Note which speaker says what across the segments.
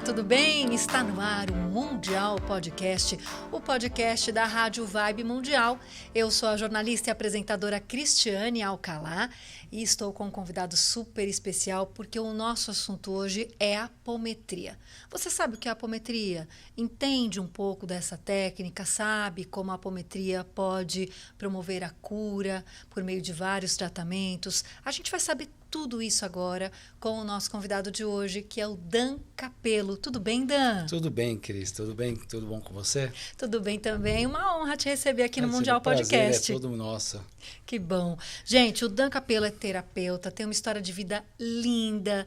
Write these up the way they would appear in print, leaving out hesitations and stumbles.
Speaker 1: tudo bem? Está no ar o Mundial Podcast, o podcast da Rádio Vibe Mundial. Eu sou a jornalista e apresentadora Cristiane Alcalá e estou com um convidado super especial porque o nosso assunto hoje é apometria. Você sabe o que é apometria? Entende um pouco dessa técnica? Sabe como a apometria pode promover a cura por meio de vários tratamentos? A gente vai saber tudo isso agora com o nosso convidado de hoje, que é o Dan Capelo. Tudo bem, Dan?
Speaker 2: Tudo bem, Cris. Tudo bem? Tudo bom com você?
Speaker 1: Tudo bem também. Uma honra te receber aqui no Mundial
Speaker 2: Prazer,
Speaker 1: Podcast.
Speaker 2: é todo nosso.
Speaker 1: Que bom. Gente, o Dan Capelo é terapeuta, tem uma história de vida linda.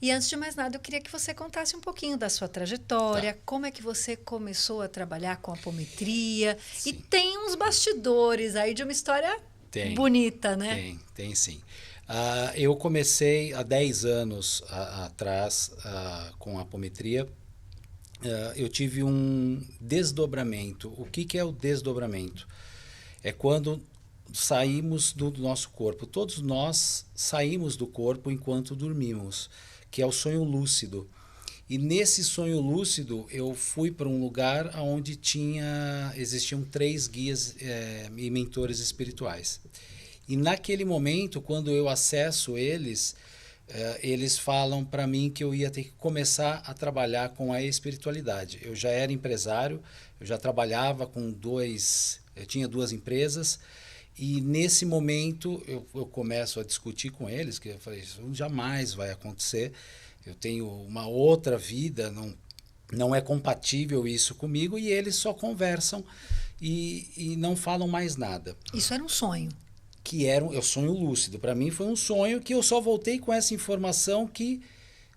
Speaker 1: E antes de mais nada, eu queria que você contasse um pouquinho da sua trajetória, como é que você começou a trabalhar com apometria.
Speaker 2: Sim.
Speaker 1: E tem uns bastidores aí de uma história bonita, né?
Speaker 2: Tem sim. Eu comecei há 10 anos atrás com a apometria. Eu tive um desdobramento. O que é o desdobramento? É quando saímos do nosso corpo. Todos nós saímos do corpo enquanto dormimos, que é o sonho lúcido. E nesse sonho lúcido, eu fui para um lugar onde existiam 3 guias e mentores espirituais. E naquele momento, quando eu acesso eles, eles falam para mim que eu ia ter que começar a trabalhar com a espiritualidade. Eu já era empresário, eu já trabalhava eu tinha 2 empresas, e nesse momento eu começo a discutir com eles, que eu falei, isso jamais vai acontecer, eu tenho uma outra vida, não é compatível isso comigo, e eles só conversam e não falam mais nada.
Speaker 1: Isso era um sonho.
Speaker 2: Que era um sonho lúcido. Para mim foi um sonho que eu só voltei com essa informação que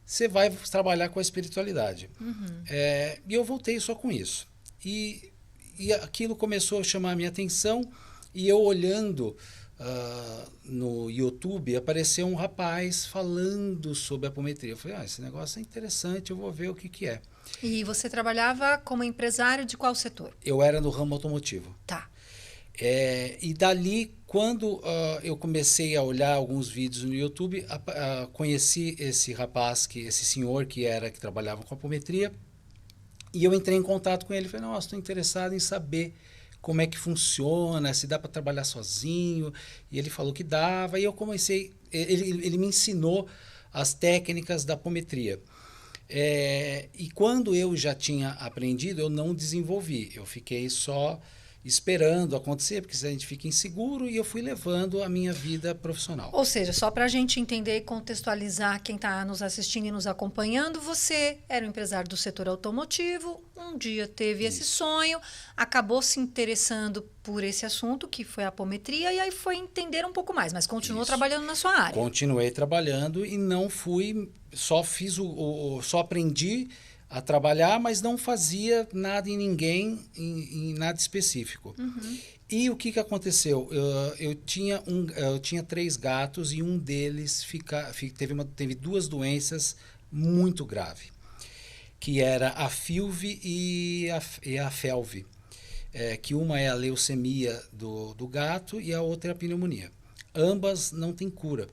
Speaker 2: você vai trabalhar com a espiritualidade. E eu voltei só com isso. E aquilo começou a chamar a minha atenção, e eu olhando no YouTube, apareceu um rapaz falando sobre a apometria. Eu falei, esse negócio é interessante, eu vou ver o que é.
Speaker 1: E você trabalhava como empresário de qual setor?
Speaker 2: Eu era no ramo automotivo.
Speaker 1: Tá.
Speaker 2: E dali, quando eu comecei a olhar alguns vídeos no YouTube, conheci esse rapaz, esse senhor que trabalhava com apometria, e eu entrei em contato com ele. Falei, nossa, estou interessado em saber como é que funciona, se dá para trabalhar sozinho. E ele falou que dava, e eu comecei, ele me ensinou as técnicas da apometria. E quando eu já tinha aprendido, eu não desenvolvi, eu fiquei só esperando acontecer, porque a gente fica inseguro, e eu fui levando a minha vida profissional.
Speaker 1: Ou seja, só para a gente entender e contextualizar quem está nos assistindo e nos acompanhando, você era um empresário do setor automotivo, um dia teve esse sonho, acabou se interessando por esse assunto, que foi a apometria, e aí foi entender um pouco mais, mas continuou trabalhando na sua área.
Speaker 2: Continuei trabalhando e não fui, só aprendi a trabalhar, mas não fazia nada em ninguém, em nada específico. E o que aconteceu? Eu tinha 3 gatos, e um deles teve 2 doenças muito graves, que era a FeLV e a FeLV, que uma é a leucemia do gato e a outra é a pneumonia. Ambas não têm cura.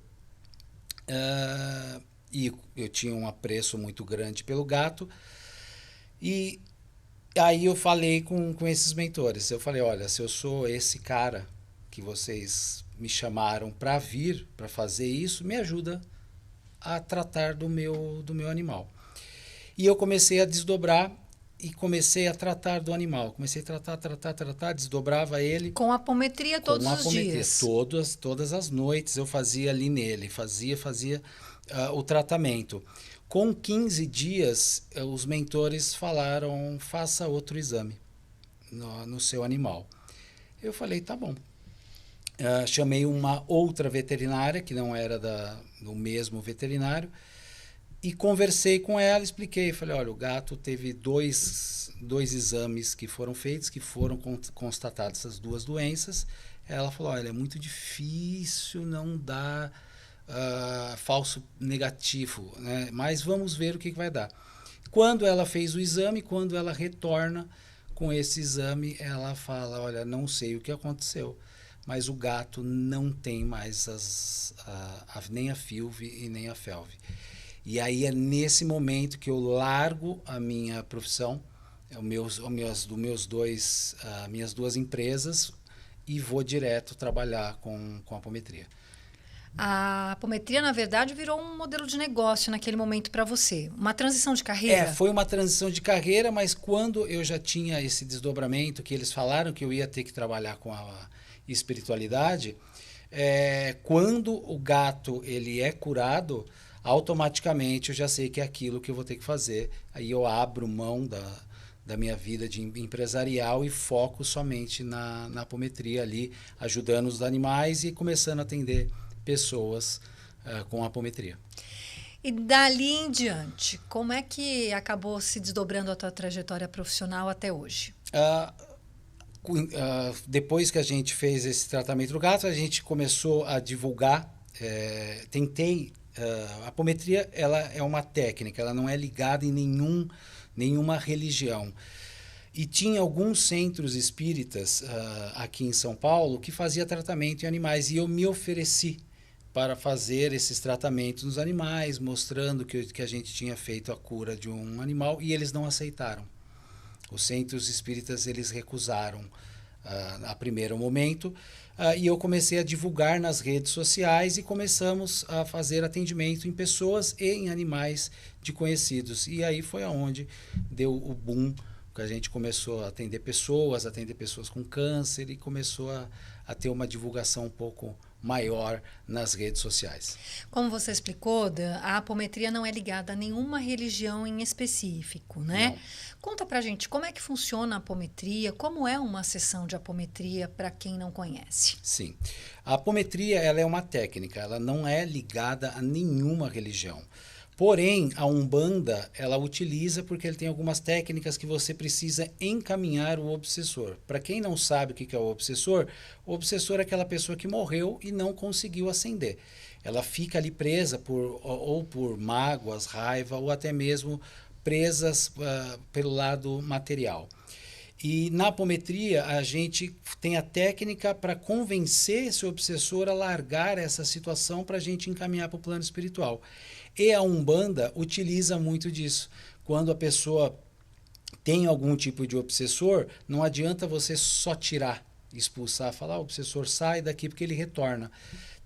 Speaker 2: E eu tinha um apreço muito grande pelo gato, e aí eu falei com esses mentores. Eu falei, olha, se eu sou esse cara que vocês me chamaram para vir, para fazer isso, me ajuda a tratar do meu animal. E eu comecei a desdobrar e comecei a tratar do animal. Comecei a tratar, desdobrava ele.
Speaker 1: Com apometria todos os dias?
Speaker 2: Todas as noites eu fazia ali nele, fazia o tratamento. Com 15 dias, os mentores falaram, faça outro exame no seu animal. Eu falei, tá bom. Chamei uma outra veterinária, que não era do mesmo veterinário, e conversei com ela, expliquei. Falei, olha, o gato teve dois exames que foram feitos, que foram constatadas essas 2 doenças. Ela falou, olha, é muito difícil, não dá falso negativo, né? Mas vamos ver o que vai dar. Quando ela fez o exame, quando ela retorna com esse exame, ela fala, olha, não sei o que aconteceu, mas o gato não tem mais nem a FeLV e nem a FeLV. E aí é nesse momento que eu largo a minha profissão, minhas duas empresas, e vou direto trabalhar com apometria.
Speaker 1: A apometria, na verdade, virou um modelo de negócio naquele momento para você. Uma transição de carreira?
Speaker 2: Foi uma transição de carreira, mas quando eu já tinha esse desdobramento, que eles falaram que eu ia ter que trabalhar com a espiritualidade, quando o gato ele é curado, automaticamente eu já sei que é aquilo que eu vou ter que fazer. Aí eu abro mão da minha vida de empresarial e foco somente na apometria ali, ajudando os animais e começando a atender pessoas com apometria.
Speaker 1: E dali em diante, como é que acabou se desdobrando a tua trajetória profissional até hoje?
Speaker 2: Depois que a gente fez esse tratamento do gato, a gente começou a divulgar. A apometria ela é uma técnica, ela não é ligada em nenhuma religião. E tinha alguns centros espíritas aqui em São Paulo que fazia tratamento em animais, e eu me ofereci para fazer esses tratamentos nos animais, mostrando que a gente tinha feito a cura de um animal, e eles não aceitaram. Os centros espíritas eles recusaram a primeiro momento, e eu comecei a divulgar nas redes sociais e começamos a fazer atendimento em pessoas e em animais de conhecidos. E aí foi aonde deu o boom, que a gente começou a atender pessoas com câncer, e começou a ter uma divulgação um pouco maior nas redes sociais.
Speaker 1: Como você explicou, Dan, a apometria não é ligada a nenhuma religião em específico, né?
Speaker 2: Não.
Speaker 1: Conta pra gente como é que funciona a apometria, como é uma sessão de apometria para quem não conhece.
Speaker 2: Sim. A apometria ela é uma técnica, ela não é ligada a nenhuma religião. Porém, a Umbanda, ela utiliza porque ele tem algumas técnicas que você precisa encaminhar o obsessor. Para quem não sabe o que é o obsessor é aquela pessoa que morreu e não conseguiu ascender. Ela fica ali presa por mágoas, raiva, ou até mesmo presas pelo lado material. E na apometria, a gente tem a técnica para convencer esse obsessor a largar essa situação para a gente encaminhar para o plano espiritual. E a Umbanda utiliza muito disso. Quando a pessoa tem algum tipo de obsessor, não adianta você só tirar, expulsar, falar, o obsessor sai daqui porque ele retorna.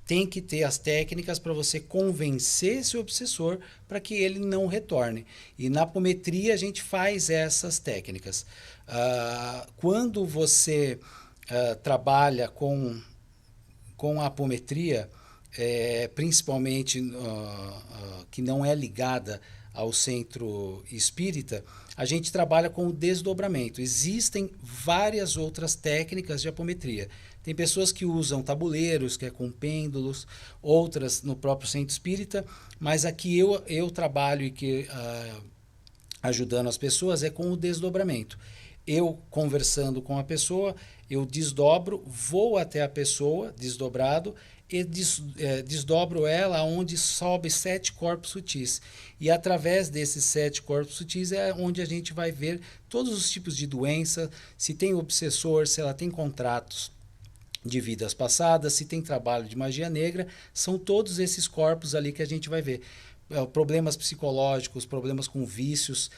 Speaker 2: Tem que ter as técnicas para você convencer esse obsessor para que ele não retorne. E na apometria a gente faz essas técnicas. Quando você trabalha com a apometria, principalmente que não é ligada ao centro espírita, a gente trabalha com o desdobramento. Existem várias outras técnicas de apometria. Tem pessoas que usam tabuleiros, que é com pêndulos, outras no próprio centro espírita, mas aqui eu trabalho e que ajudando as pessoas é com o desdobramento. Eu conversando com a pessoa, eu desdobro, vou até a pessoa desdobrado e desdobro ela onde sobe 7 corpos sutis. E através desses 7 corpos sutis é onde a gente vai ver todos os tipos de doença, se tem obsessor, se ela tem contratos de vidas passadas, se tem trabalho de magia negra, são todos esses corpos ali que a gente vai ver. Problemas psicológicos, problemas com vícios.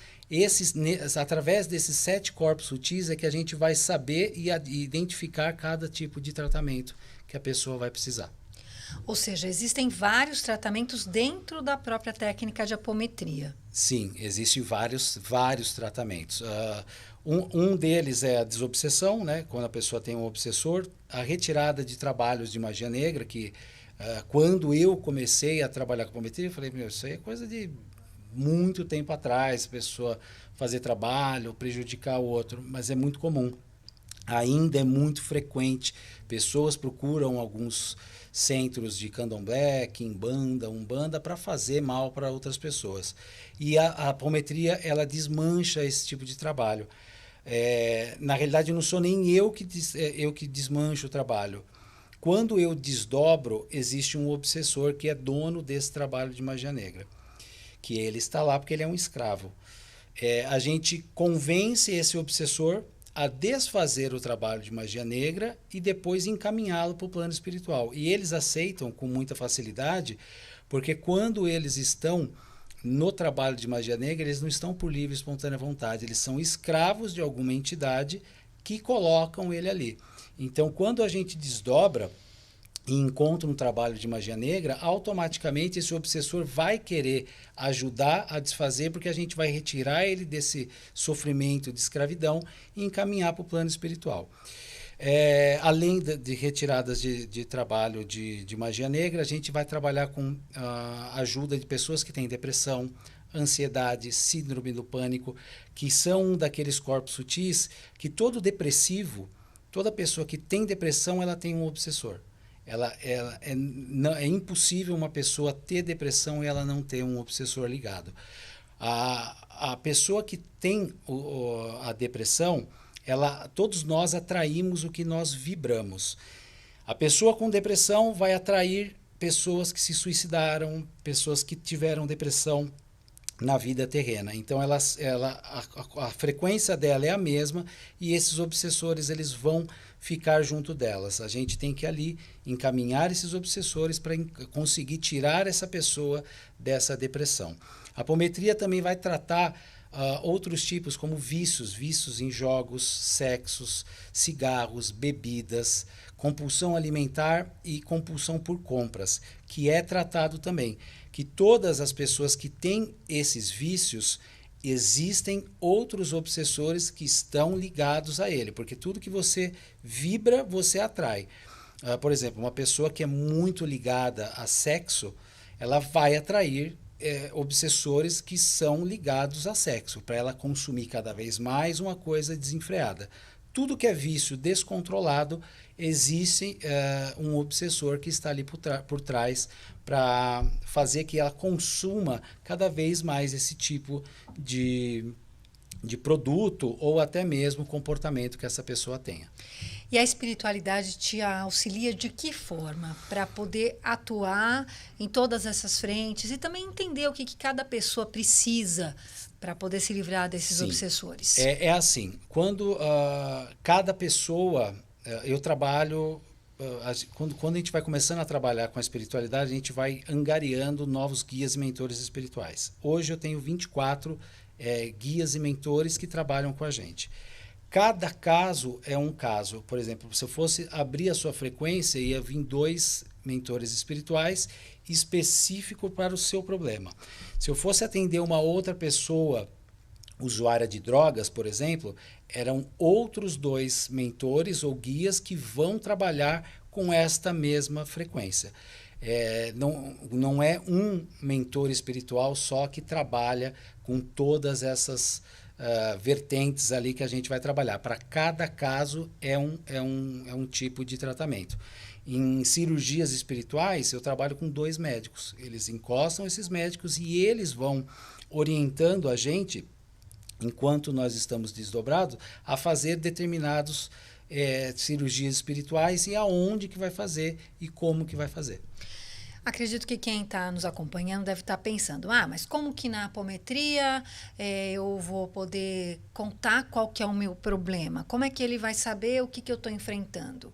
Speaker 2: Através desses 7 corpos sutis é que a gente vai saber e identificar cada tipo de tratamento que a pessoa vai precisar.
Speaker 1: Ou seja, existem vários tratamentos dentro da própria técnica de apometria.
Speaker 2: Sim, existem vários tratamentos. Um deles é a desobsessão, né? Quando a pessoa tem um obsessor, a retirada de trabalhos de magia negra, que quando eu comecei a trabalhar com apometria, eu falei, isso aí é coisa de muito tempo atrás, a pessoa fazer trabalho, prejudicar o outro, mas é muito comum. Ainda é muito frequente. Pessoas procuram alguns centros de candomblé, quimbanda, umbanda para fazer mal para outras pessoas. E a apometria, ela desmancha esse tipo de trabalho. Na realidade, não sou nem eu que desmancho o trabalho. Quando eu desdobro, existe um obsessor que é dono desse trabalho de magia negra, que ele está lá porque ele é um escravo. A gente convence esse obsessor a desfazer o trabalho de magia negra e depois encaminhá-lo para o plano espiritual. E eles aceitam com muita facilidade, porque quando eles estão no trabalho de magia negra, eles não estão por livre e espontânea vontade, eles são escravos de alguma entidade que colocam ele ali. Então, quando a gente desdobra e encontra um trabalho de magia negra, automaticamente esse obsessor vai querer ajudar a desfazer, porque a gente vai retirar ele desse sofrimento de escravidão e encaminhar para o plano espiritual. Além de retiradas de trabalho de magia negra, a gente vai trabalhar com a ajuda de pessoas que têm depressão, ansiedade, síndrome do pânico, que são um daqueles corpos sutis que todo depressivo, toda pessoa que tem depressão, ela tem um obsessor. É impossível uma pessoa ter depressão e ela não ter um obsessor ligado. A pessoa que tem a depressão, todos nós atraímos o que nós vibramos. A pessoa com depressão vai atrair pessoas que se suicidaram, pessoas que tiveram depressão na vida terrena. Então a frequência dela é a mesma e esses obsessores eles vão ficar junto delas. A gente tem que ali encaminhar esses obsessores para conseguir tirar essa pessoa dessa depressão. A apometria também vai tratar outros tipos como vícios em jogos, sexos, cigarros, bebidas, compulsão alimentar e compulsão por compras, que é tratado também. Que todas as pessoas que têm esses vícios, existem outros obsessores que estão ligados a ele, porque tudo que você vibra, você atrai. Por exemplo, uma pessoa que é muito ligada a sexo, ela vai atrair obsessores que são ligados a sexo, para ela consumir cada vez mais uma coisa desenfreada. Tudo que é vício descontrolado, existe um obsessor que está ali por trás para fazer que ela consuma cada vez mais esse tipo de produto ou até mesmo comportamento que essa pessoa tenha.
Speaker 1: E a espiritualidade te auxilia de que forma? Para poder atuar em todas essas frentes e também entender o que cada pessoa precisa para poder se livrar desses obsessores.
Speaker 2: É assim, quando cada pessoa... eu trabalho... Quando a gente vai começando a trabalhar com a espiritualidade, a gente vai angariando novos guias e mentores espirituais. Hoje eu tenho 24 guias e mentores que trabalham com a gente. Cada caso é um caso. Por exemplo, se eu fosse abrir a sua frequência, ia vir 2 mentores espirituais específicos para o seu problema. Se eu fosse atender uma outra pessoa usuária de drogas, por exemplo, eram outros 2 mentores ou guias que vão trabalhar com esta mesma frequência. Não é um mentor espiritual só que trabalha com todas essas vertentes ali que a gente vai trabalhar. Para cada caso é um tipo de tratamento. Em cirurgias espirituais, eu trabalho com 2 médicos. Eles encostam esses médicos e eles vão orientando a gente, enquanto nós estamos desdobrados, a fazer determinados cirurgias espirituais e aonde que vai fazer e como que vai fazer.
Speaker 1: Acredito que quem está nos acompanhando deve estar pensando, mas como que na apometria eu vou poder contar qual que é o meu problema? Como é que ele vai saber o que eu estou enfrentando?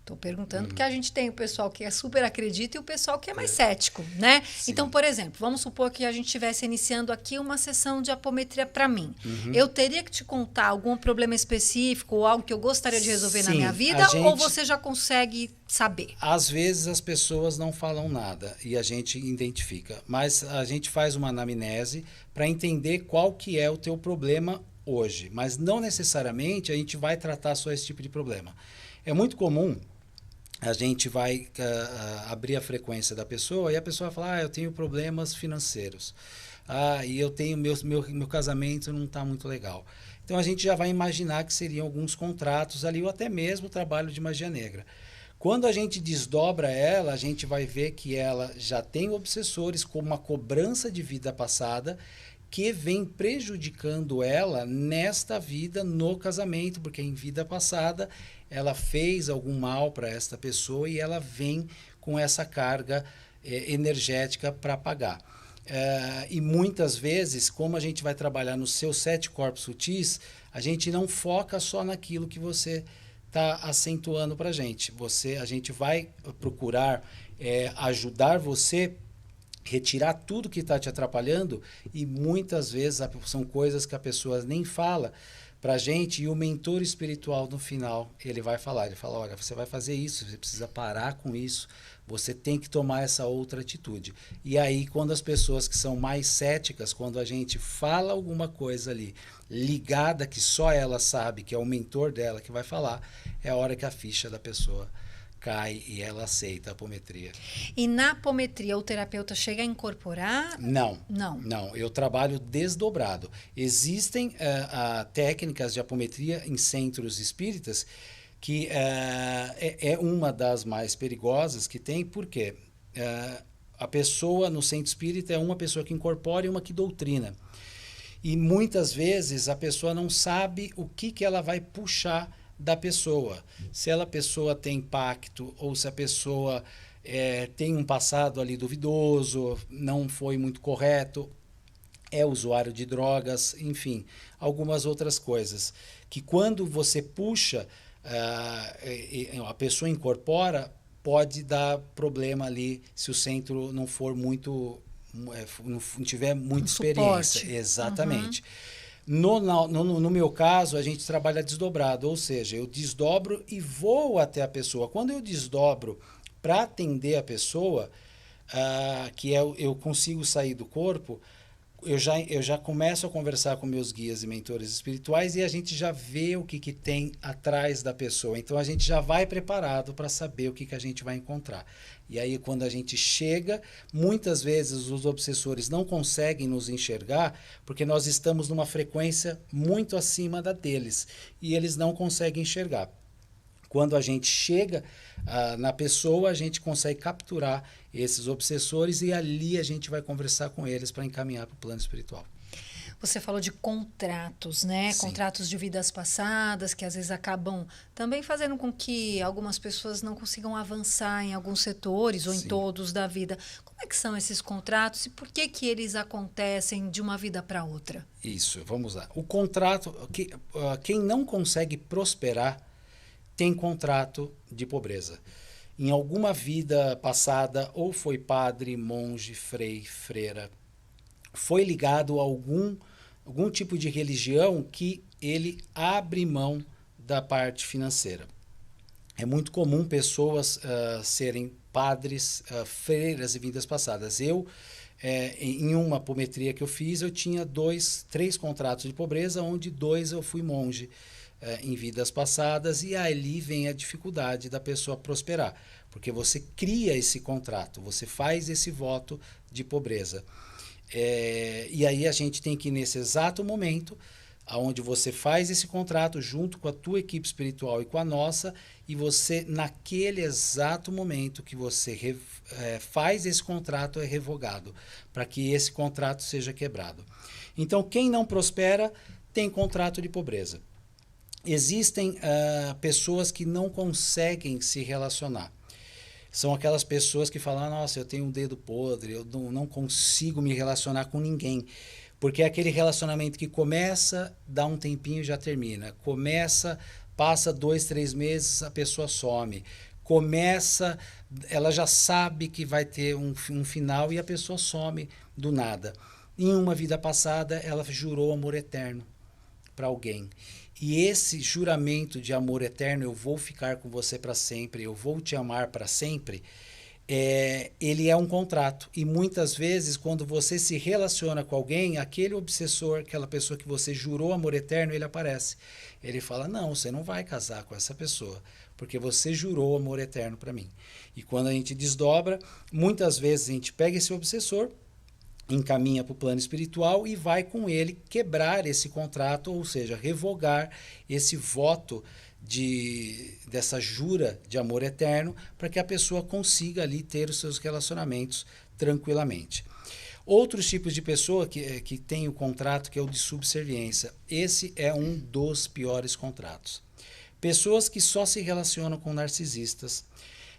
Speaker 1: Estou perguntando porque a gente tem o pessoal que super acredita e o pessoal que é mais cético, né? Sim. Então, por exemplo, vamos supor que a gente estivesse iniciando aqui uma sessão de apometria para mim. Eu teria que te contar algum problema específico ou algo que eu gostaria de resolver na minha vida ou você já consegue saber?
Speaker 2: Às vezes as pessoas não falam nada e a gente identifica, mas a gente faz uma anamnese para entender qual que é o teu problema hoje, mas não necessariamente a gente vai tratar só esse tipo de problema. É muito comum a gente vai abrir a frequência da pessoa e a pessoa vai falar, eu tenho problemas financeiros. E eu tenho meu casamento não está muito legal. Então a gente já vai imaginar que seriam alguns contratos ali ou até mesmo o trabalho de magia negra. Quando a gente desdobra ela, a gente vai ver que ela já tem obsessores com uma cobrança de vida passada que vem prejudicando ela nesta vida, no casamento, porque em vida passada ela fez algum mal para esta pessoa e ela vem com essa carga energética para pagar. E muitas vezes, como a gente vai trabalhar nos seus 7 corpos sutis, a gente não foca só naquilo que você está acentuando para a gente. A gente vai procurar ajudar você retirar tudo que está te atrapalhando, e muitas vezes são coisas que a pessoa nem fala para a gente, e o mentor espiritual no final, ele fala, olha, você vai fazer isso, você precisa parar com isso, você tem que tomar essa outra atitude. E aí, quando as pessoas que são mais céticas, quando a gente fala alguma coisa ali, ligada, que só ela sabe, que é o mentor dela que vai falar, é a hora que a ficha da pessoa cai e ela aceita a apometria.
Speaker 1: E na apometria, o terapeuta chega a incorporar?
Speaker 2: Não.
Speaker 1: Não.
Speaker 2: Não, eu trabalho desdobrado. Existem técnicas de apometria em centros espíritas que é uma das mais perigosas que tem, porque a pessoa no centro espírita é uma pessoa que incorpora e uma que doutrina. E muitas vezes a pessoa não sabe o que ela vai puxar da pessoa. Se a pessoa tem pacto ou se a pessoa tem um passado ali duvidoso, não foi muito correto, é usuário de drogas, enfim, algumas outras coisas. Que quando você puxa, a pessoa incorpora, pode dar problema ali se o centro não for muito, não tiver muita experiência.
Speaker 1: Suporte.
Speaker 2: Exatamente. No meu caso, a gente trabalha desdobrado, ou seja, eu desdobro e vou até a pessoa. Quando eu desdobro para atender a pessoa, eu consigo sair do corpo, eu já começo a conversar com meus guias e mentores espirituais e a gente já vê o que tem atrás da pessoa. Então a gente já vai preparado para saber o que a gente vai encontrar. E aí quando a gente chega, muitas vezes os obsessores não conseguem nos enxergar porque nós estamos numa frequência muito acima da deles e eles não conseguem enxergar. Quando a gente chega na pessoa, a gente consegue capturar esses obsessores e ali a gente vai conversar com eles para encaminhar para o plano espiritual.
Speaker 1: Você falou de contratos, né?
Speaker 2: Sim.
Speaker 1: Contratos de vidas passadas, que às vezes acabam também fazendo com que algumas pessoas não consigam avançar em alguns setores ou em todos da vida. Como é que são esses contratos e por que eles acontecem de uma vida para outra?
Speaker 2: Isso, vamos lá. O contrato, quem não consegue prosperar tem contrato de pobreza. Em alguma vida passada, ou foi padre, monge, frei, freira, foi ligado a algum tipo de religião que ele abre mão da parte financeira. É muito comum pessoas serem padres, freiras em vidas passadas. Eu, em uma apometria que eu fiz, eu tinha 3 contratos de pobreza, onde 2 eu fui monge em vidas passadas, e ali vem a dificuldade da pessoa prosperar, porque você cria esse contrato, você faz esse voto de pobreza. E aí a gente tem que, nesse exato momento, onde você faz esse contrato junto com a tua equipe espiritual e com a nossa, e você, naquele exato momento que você faz esse contrato, é revogado, para que esse contrato seja quebrado. Então, quem não prospera tem contrato de pobreza. Existem pessoas que não conseguem se relacionar. São aquelas pessoas que falam, nossa, eu tenho um dedo podre, eu não consigo me relacionar com ninguém. Porque é aquele relacionamento que começa, dá um tempinho e já termina. Começa, passa 2, 3 meses, a pessoa some. Começa, ela já sabe que vai ter um final e a pessoa some do nada. Em uma vida passada, ela jurou amor eterno para alguém. E esse juramento de amor eterno, eu vou ficar com você para sempre, eu vou te amar para sempre, ele é um contrato. E muitas vezes, quando você se relaciona com alguém, aquele obsessor, aquela pessoa que você jurou amor eterno, ele aparece. Ele fala, não, você não vai casar com essa pessoa, porque você jurou amor eterno para mim. E quando a gente desdobra, muitas vezes a gente pega esse obsessor, encaminha para o plano espiritual e vai com ele quebrar esse contrato, ou seja, revogar esse voto dessa jura de amor eterno, para que a pessoa consiga ali ter os seus relacionamentos tranquilamente. Outros tipos de pessoa que tem o contrato, que é o de subserviência. Esse é um dos piores contratos. Pessoas que só se relacionam com narcisistas,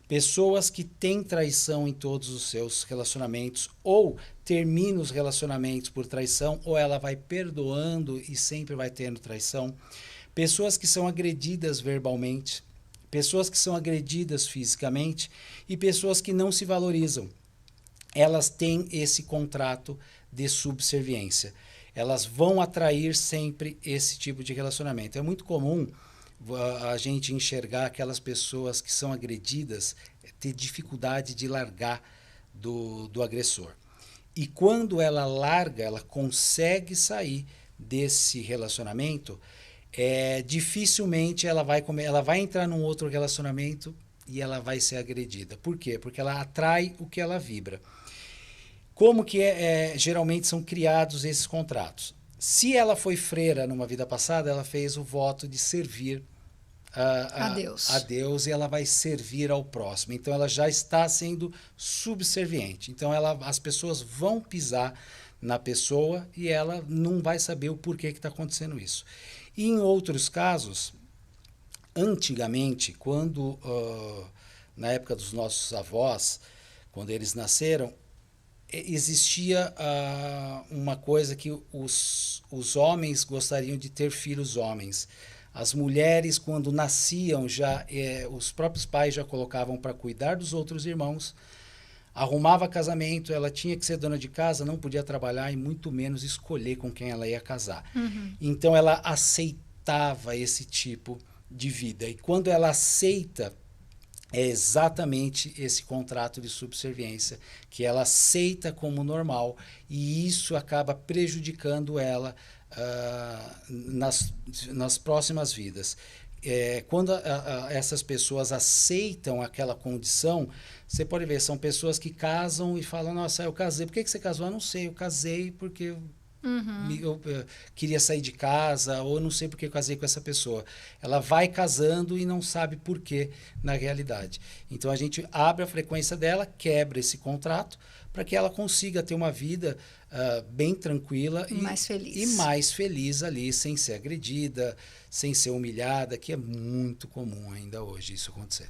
Speaker 2: pessoas que têm traição em todos os seus relacionamentos, ou terminam os relacionamentos por traição, ou ela vai perdoando e sempre vai tendo traição. Pessoas que são agredidas verbalmente, pessoas que são agredidas fisicamente e pessoas que não se valorizam. elas têm esse contrato de subserviência. Elas vão atrair sempre esse tipo de relacionamento. É muito comum a gente enxergar aquelas pessoas que são agredidas ter dificuldade de largar do agressor. E quando ela larga, ela consegue sair desse relacionamento, dificilmente ela vai entrar num outro relacionamento e ela vai ser agredida. Por quê? Porque ela atrai o que ela vibra. Como que geralmente são criados esses contratos? Se ela foi freira numa vida passada, ela fez o voto de servir
Speaker 1: a Deus.
Speaker 2: A Deus, e ela vai servir ao próximo. Então ela já está sendo subserviente. Então as pessoas vão pisar na pessoa e ela não vai saber o porquê que está acontecendo isso. E em outros casos, antigamente, quando na época dos nossos avós, quando eles nasceram, existia uma coisa que os homens gostariam de ter filhos homens. As mulheres, quando nasciam, os próprios pais já colocavam para cuidar dos outros irmãos, arrumava casamento, ela tinha que ser dona de casa, não podia trabalhar e muito menos escolher com quem ela ia casar.
Speaker 1: Uhum.
Speaker 2: Então ela aceitava esse tipo de vida. E quando ela aceita, é exatamente esse contrato de subserviência que ela aceita como normal, e isso acaba prejudicando ela nas próximas vidas. Quando essas pessoas aceitam aquela condição, você pode ver, são pessoas que casam e falam, nossa, eu casei, por que você casou? Eu não sei, eu casei porque eu queria sair de casa, ou não sei porque eu casei com essa pessoa. Ela vai casando e não sabe por quê na realidade. Então a gente abre a frequência dela, quebra esse contrato, para que ela consiga ter uma vida bem tranquila
Speaker 1: e
Speaker 2: mais feliz ali, sem ser agredida, sem ser humilhada, que é muito comum ainda hoje isso acontecer.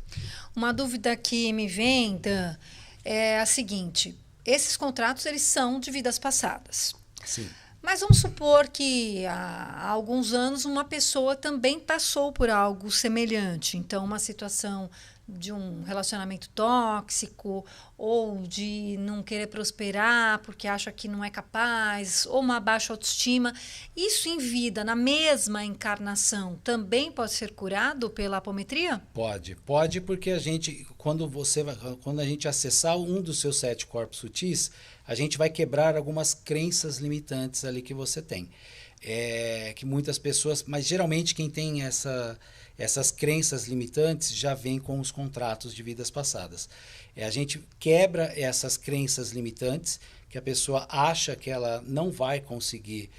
Speaker 1: Uma dúvida que me vem, Dan, é a seguinte: esses contratos eles são de vidas passadas.
Speaker 2: Sim.
Speaker 1: Mas vamos supor que há alguns anos uma pessoa também passou por algo semelhante. Então, uma situação de um relacionamento tóxico, ou de não querer prosperar porque acha que não é capaz, ou uma baixa autoestima. Isso em vida, na mesma encarnação, também pode ser curado pela apometria?
Speaker 2: Pode porque quando a gente acessar um dos seus 7 corpos sutis, a gente vai quebrar algumas crenças limitantes ali que você tem. Que muitas pessoas, mas geralmente quem tem essas crenças limitantes já vem com os contratos de vidas passadas. A gente quebra essas crenças limitantes, que a pessoa acha que ela não vai conseguir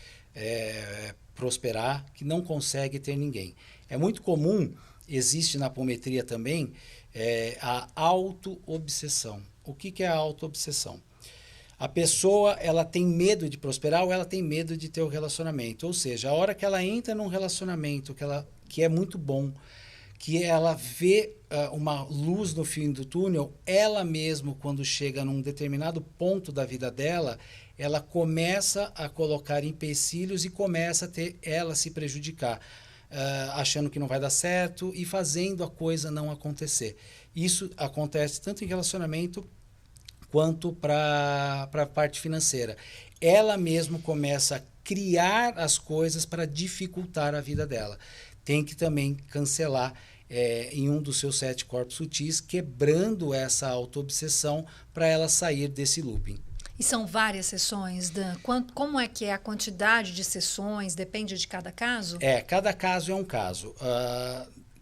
Speaker 2: prosperar, que não consegue ter ninguém. É muito comum, existe na apometria também, a auto-obsessão. O que é a auto-obsessão? A pessoa, ela tem medo de prosperar ou ela tem medo de ter o relacionamento. Ou seja, a hora que ela entra num relacionamento que é muito bom, que ela vê uma luz no fim do túnel, ela mesmo, quando chega num determinado ponto da vida dela, ela começa a colocar empecilhos e começa a ela se prejudicar, achando que não vai dar certo e fazendo a coisa não acontecer. Isso acontece tanto em relacionamento quanto para a parte financeira. Ela mesma começa a criar as coisas para dificultar a vida dela. Tem que também cancelar em um dos seus 7 corpos sutis, quebrando essa auto-obsessão para ela sair desse looping.
Speaker 1: E são várias sessões, Dan? Como é que é a quantidade de sessões? Depende de cada caso?
Speaker 2: Cada caso é um caso.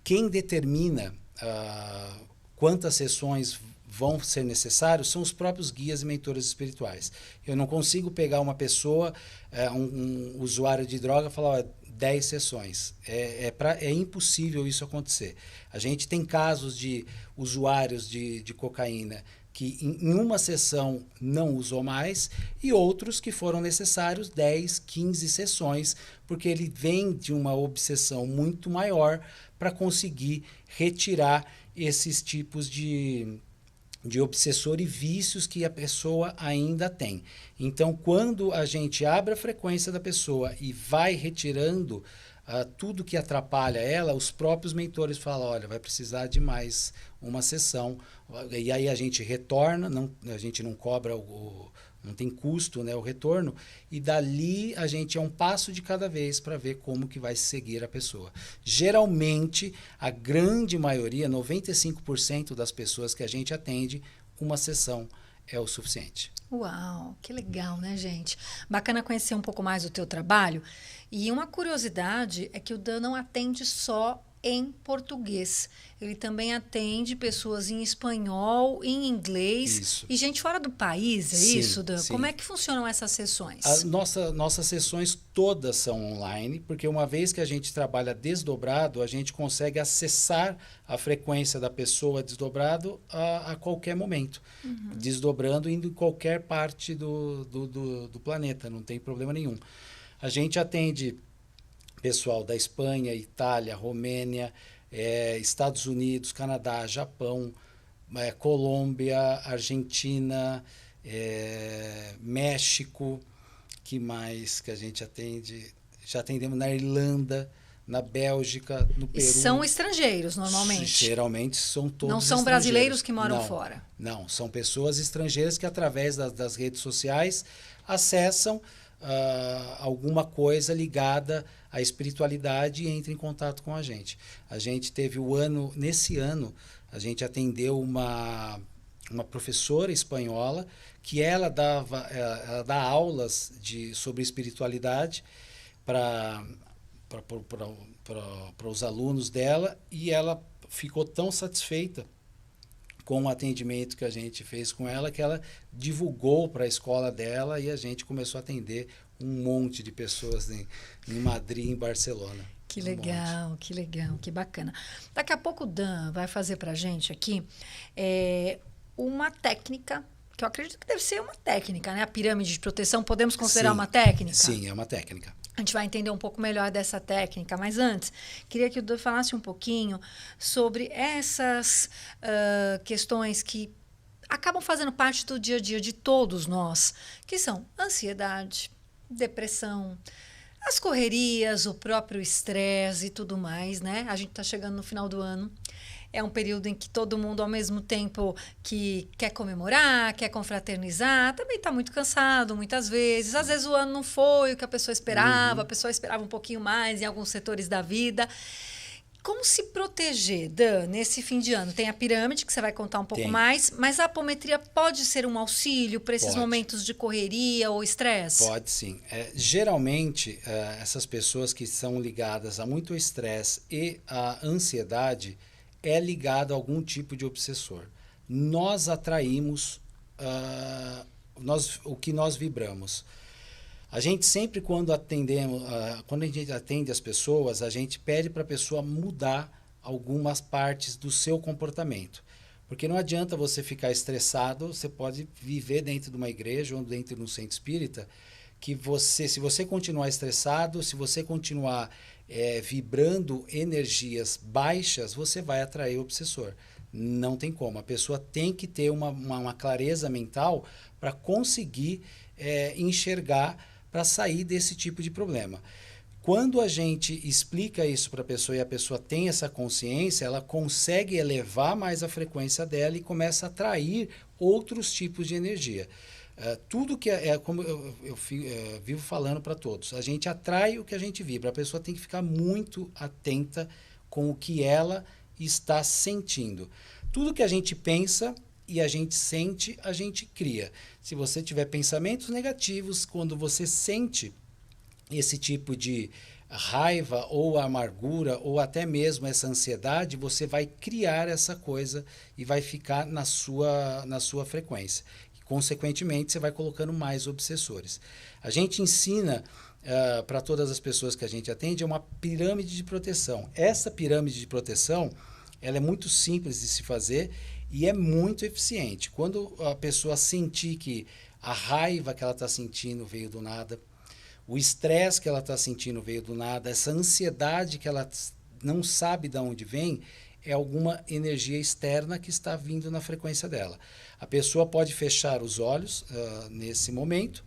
Speaker 2: Quem determina quantas sessões vão ser necessários são os próprios guias e mentores espirituais. Eu não consigo pegar uma pessoa, um usuário de droga, e falar 10 sessões. É impossível isso acontecer. A gente tem casos de usuários de cocaína que em uma sessão não usou mais, e outros que foram necessários 10, 15 sessões, porque ele vem de uma obsessão muito maior para conseguir retirar esses tipos de obsessor e vícios que a pessoa ainda tem. Então, quando a gente abre a frequência da pessoa e vai retirando tudo que atrapalha ela, os próprios mentores falam, olha, vai precisar de mais uma sessão. E aí a gente retorna, a gente não cobra não tem custo, né, o retorno, e dali a gente é um passo de cada vez para ver como que vai seguir a pessoa. Geralmente, a grande maioria, 95% das pessoas que a gente atende, uma sessão é o suficiente.
Speaker 1: Uau, que legal, né, gente? Bacana conhecer um pouco mais do teu trabalho. E uma curiosidade é que o Dan não atende só em português. Ele também atende pessoas em espanhol, em inglês.
Speaker 2: Isso.
Speaker 1: E gente fora do país, é
Speaker 2: Sim,
Speaker 1: isso, Dan?
Speaker 2: sim.
Speaker 1: Como é que funcionam essas sessões?
Speaker 2: Nossas sessões todas são online, porque uma vez que a gente trabalha desdobrado, a gente consegue acessar a frequência da pessoa desdobrado a qualquer momento. Desdobrando, indo em qualquer parte do planeta, não tem problema nenhum. A gente atende pessoal da Espanha, Itália, Romênia, Estados Unidos, Canadá, Japão, Colômbia, Argentina, México, que mais que a gente atende? Já atendemos na Irlanda, na Bélgica, no Peru.
Speaker 1: E são estrangeiros, normalmente?
Speaker 2: Geralmente são todos
Speaker 1: Não são brasileiros que moram fora?
Speaker 2: Não, são pessoas estrangeiras que através das redes sociais acessam alguma coisa ligada à espiritualidade e entram em contato com a gente. A gente teve nesse ano, a gente atendeu uma professora espanhola que ela dá aulas sobre espiritualidade para os alunos dela, e ela ficou tão satisfeita com o atendimento que a gente fez com ela, que ela divulgou para a escola dela, e a gente começou a atender um monte de pessoas em Madrid e em Barcelona.
Speaker 1: Que legal, que legal, que bacana. Daqui a pouco o Dan vai fazer para a gente aqui uma técnica, que eu acredito que deve ser uma técnica, né? A pirâmide de proteção, podemos considerar uma técnica?
Speaker 2: Sim, é uma técnica.
Speaker 1: A gente vai entender um pouco melhor dessa técnica, mas antes, queria que o Dan falasse um pouquinho sobre essas questões que acabam fazendo parte do dia a dia de todos nós, que são ansiedade, depressão, as correrias, o próprio estresse e tudo mais, né? A gente está chegando no final do ano. É um período em que todo mundo, ao mesmo tempo que quer comemorar, quer confraternizar, também está muito cansado, muitas vezes. Às vezes o ano não foi o que a pessoa esperava, a pessoa esperava um pouquinho mais em alguns setores da vida. Como se proteger, Dan, nesse fim de ano? Tem a pirâmide, que você vai contar um pouco mais, mas a apometria pode ser um auxílio para esses momentos de correria ou estresse?
Speaker 2: Pode sim. Geralmente, essas pessoas que são ligadas a muito estresse e a ansiedade ligado a algum tipo de obsessor. Nós atraímos o que nós vibramos. A gente sempre, quando a gente atende as pessoas, a gente pede para a pessoa mudar algumas partes do seu comportamento. Porque não adianta você ficar estressado, você pode viver dentro de uma igreja ou dentro de um centro espírita, que se você continuar estressado, se você continuar vibrando energias baixas, você vai atrair o obsessor. Não tem como. A pessoa tem que ter uma clareza mental para conseguir enxergar, para sair desse tipo de problema. Quando a gente explica isso para a pessoa e a pessoa tem essa consciência, ela consegue elevar mais a frequência dela e começa a atrair outros tipos de energia. Tudo que como eu vivo falando para todos, a gente atrai o que a gente vibra. A pessoa tem que ficar muito atenta com o que ela está sentindo. Tudo que a gente pensa e a gente sente, a gente cria. Se você tiver pensamentos negativos, quando você sente esse tipo de raiva ou amargura ou até mesmo essa ansiedade, você vai criar essa coisa e vai ficar na sua frequência. Consequentemente, você vai colocando mais obsessores. A gente ensina para todas as pessoas que a gente atende uma pirâmide de proteção. Essa pirâmide de proteção, ela é muito simples de se fazer e é muito eficiente. Quando a pessoa sentir que a raiva que ela está sentindo veio do nada, o estresse que ela está sentindo veio do nada, essa ansiedade que ela não sabe de onde vem, é alguma energia externa que está vindo na frequência dela. A pessoa pode fechar os olhos nesse momento,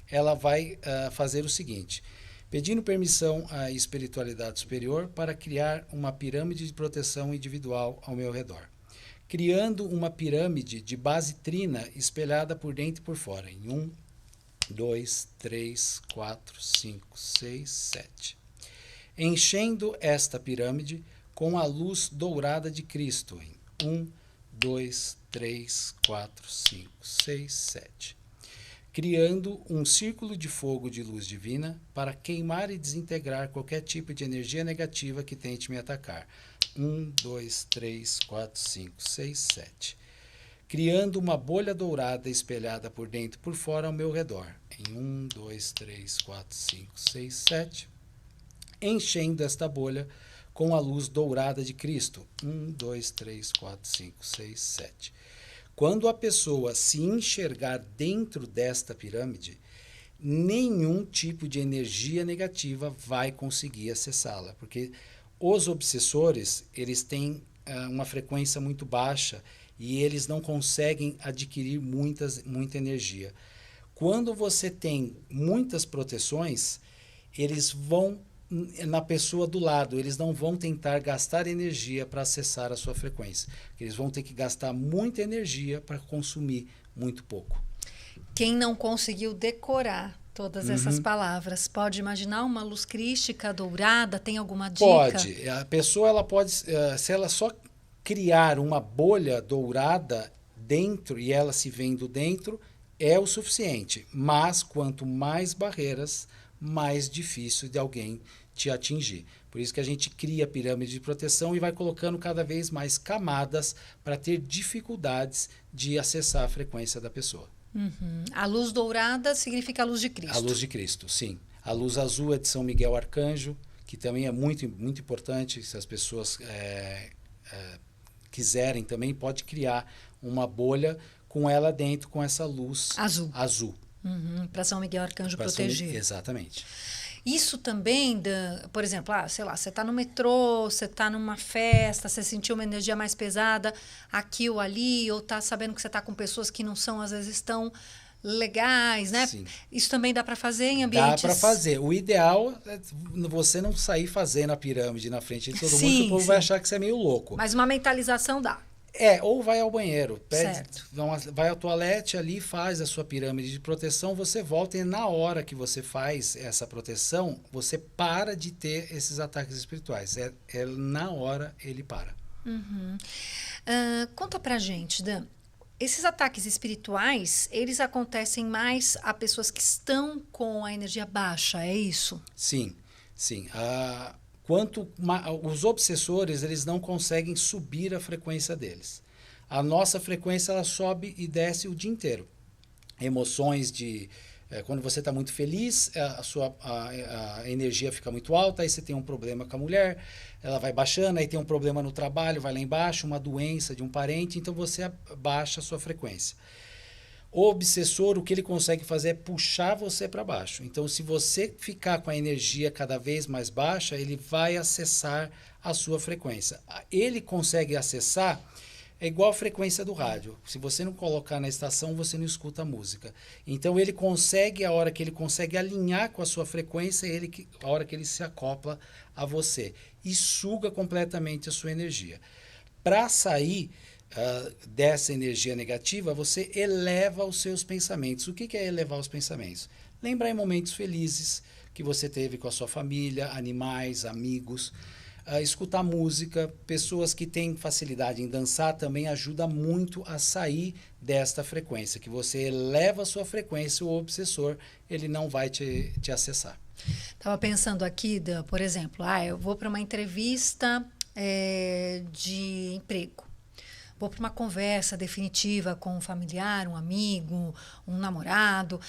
Speaker 2: ela vai fazer o seguinte: pedindo permissão à espiritualidade superior para criar uma pirâmide de proteção individual ao meu redor, criando uma pirâmide de base trina espelhada por dentro e por fora, em 1, 2, 3, 4, 5, 6, 7. Enchendo esta pirâmide com a luz dourada de Cristo, em 1, 2, 3, 4, 5, 6, 7. Criando um círculo de fogo de luz divina para queimar e desintegrar qualquer tipo de energia negativa que tente me atacar. 1, 2, 3, 4, 5, 6, 7. Criando uma bolha dourada espelhada por dentro e por fora ao meu redor. Em 1, 2, 3, 4, 5, 6, 7. Enchendo esta bolha com a luz dourada de Cristo. 1, 2, 3, 4, 5, 6, 7. Quando a pessoa se enxergar dentro desta pirâmide, nenhum tipo de energia negativa vai conseguir acessá-la, porque os obsessores, eles têm uma frequência muito baixa e eles não conseguem adquirir muita energia. Quando você tem muitas proteções, eles vão na pessoa do lado, eles não vão tentar gastar energia para acessar a sua frequência. Eles vão ter que gastar muita energia para consumir muito pouco.
Speaker 1: Quem não conseguiu decorar todas essas palavras, pode imaginar uma luz crística dourada? Tem alguma dica?
Speaker 2: Pode. A pessoa ela pode, se ela só criar uma bolha dourada dentro e ela se vendo dentro, é o suficiente. Mas quanto mais barreiras, mais difícil de alguém te atingir. Por isso que a gente cria a pirâmide de proteção e vai colocando cada vez mais camadas para ter dificuldades de acessar a frequência da pessoa.
Speaker 1: A luz dourada significa a luz de Cristo.
Speaker 2: A luz de Cristo, sim. A luz azul é de São Miguel Arcanjo, que também é muito, muito importante. Se as pessoas quiserem também, pode criar uma bolha com ela dentro, com essa luz azul.
Speaker 1: Para São Miguel Arcanjo proteger.
Speaker 2: Exatamente.
Speaker 1: Isso também, por exemplo, sei lá, você está no metrô, você está numa festa, você sentiu uma energia mais pesada aqui ou ali, ou está sabendo que você está com pessoas que não são, às vezes, tão legais, né? Sim. Isso também dá para fazer em ambientes...
Speaker 2: Dá para fazer. O ideal é você não sair fazendo a pirâmide na frente de todo mundo, que o povo vai achar que você é meio louco.
Speaker 1: Mas uma mentalização dá.
Speaker 2: Ou vai ao banheiro, vai ao toalete ali, faz a sua pirâmide de proteção, você volta e na hora que você faz essa proteção, você para de ter esses ataques espirituais. Na hora ele para.
Speaker 1: Conta pra gente, Dan. Esses ataques espirituais, eles acontecem mais a pessoas que estão com a energia baixa, é isso?
Speaker 2: Sim, sim. Os obsessores, eles não conseguem subir a frequência deles. A nossa frequência, ela sobe e desce o dia inteiro. Emoções quando você está muito feliz, a energia fica muito alta, aí você tem um problema com a mulher, ela vai baixando, aí tem um problema no trabalho, vai lá embaixo, uma doença de um parente, então você baixa a sua frequência. O obsessor, o que ele consegue fazer é puxar você para baixo. Então, se você ficar com a energia cada vez mais baixa, ele vai acessar a sua frequência. Ele consegue acessar, é igual a frequência do rádio. Se você não colocar na estação, você não escuta a música. Então, ele consegue, a hora que ele consegue alinhar com a sua frequência, a hora que ele se acopla a você e suga completamente a sua energia. Para sair dessa energia negativa, você eleva os seus pensamentos. O que é elevar os pensamentos? Lembrar em momentos felizes que você teve com a sua família, animais, amigos. Escutar música, pessoas que têm facilidade em dançar também ajuda muito a sair desta frequência, que você eleva a sua frequência, o obsessor ele não vai te acessar.
Speaker 1: Estava pensando aqui, por exemplo, eu vou para uma entrevista de emprego. Vou para uma conversa definitiva com um familiar, um amigo, um namorado,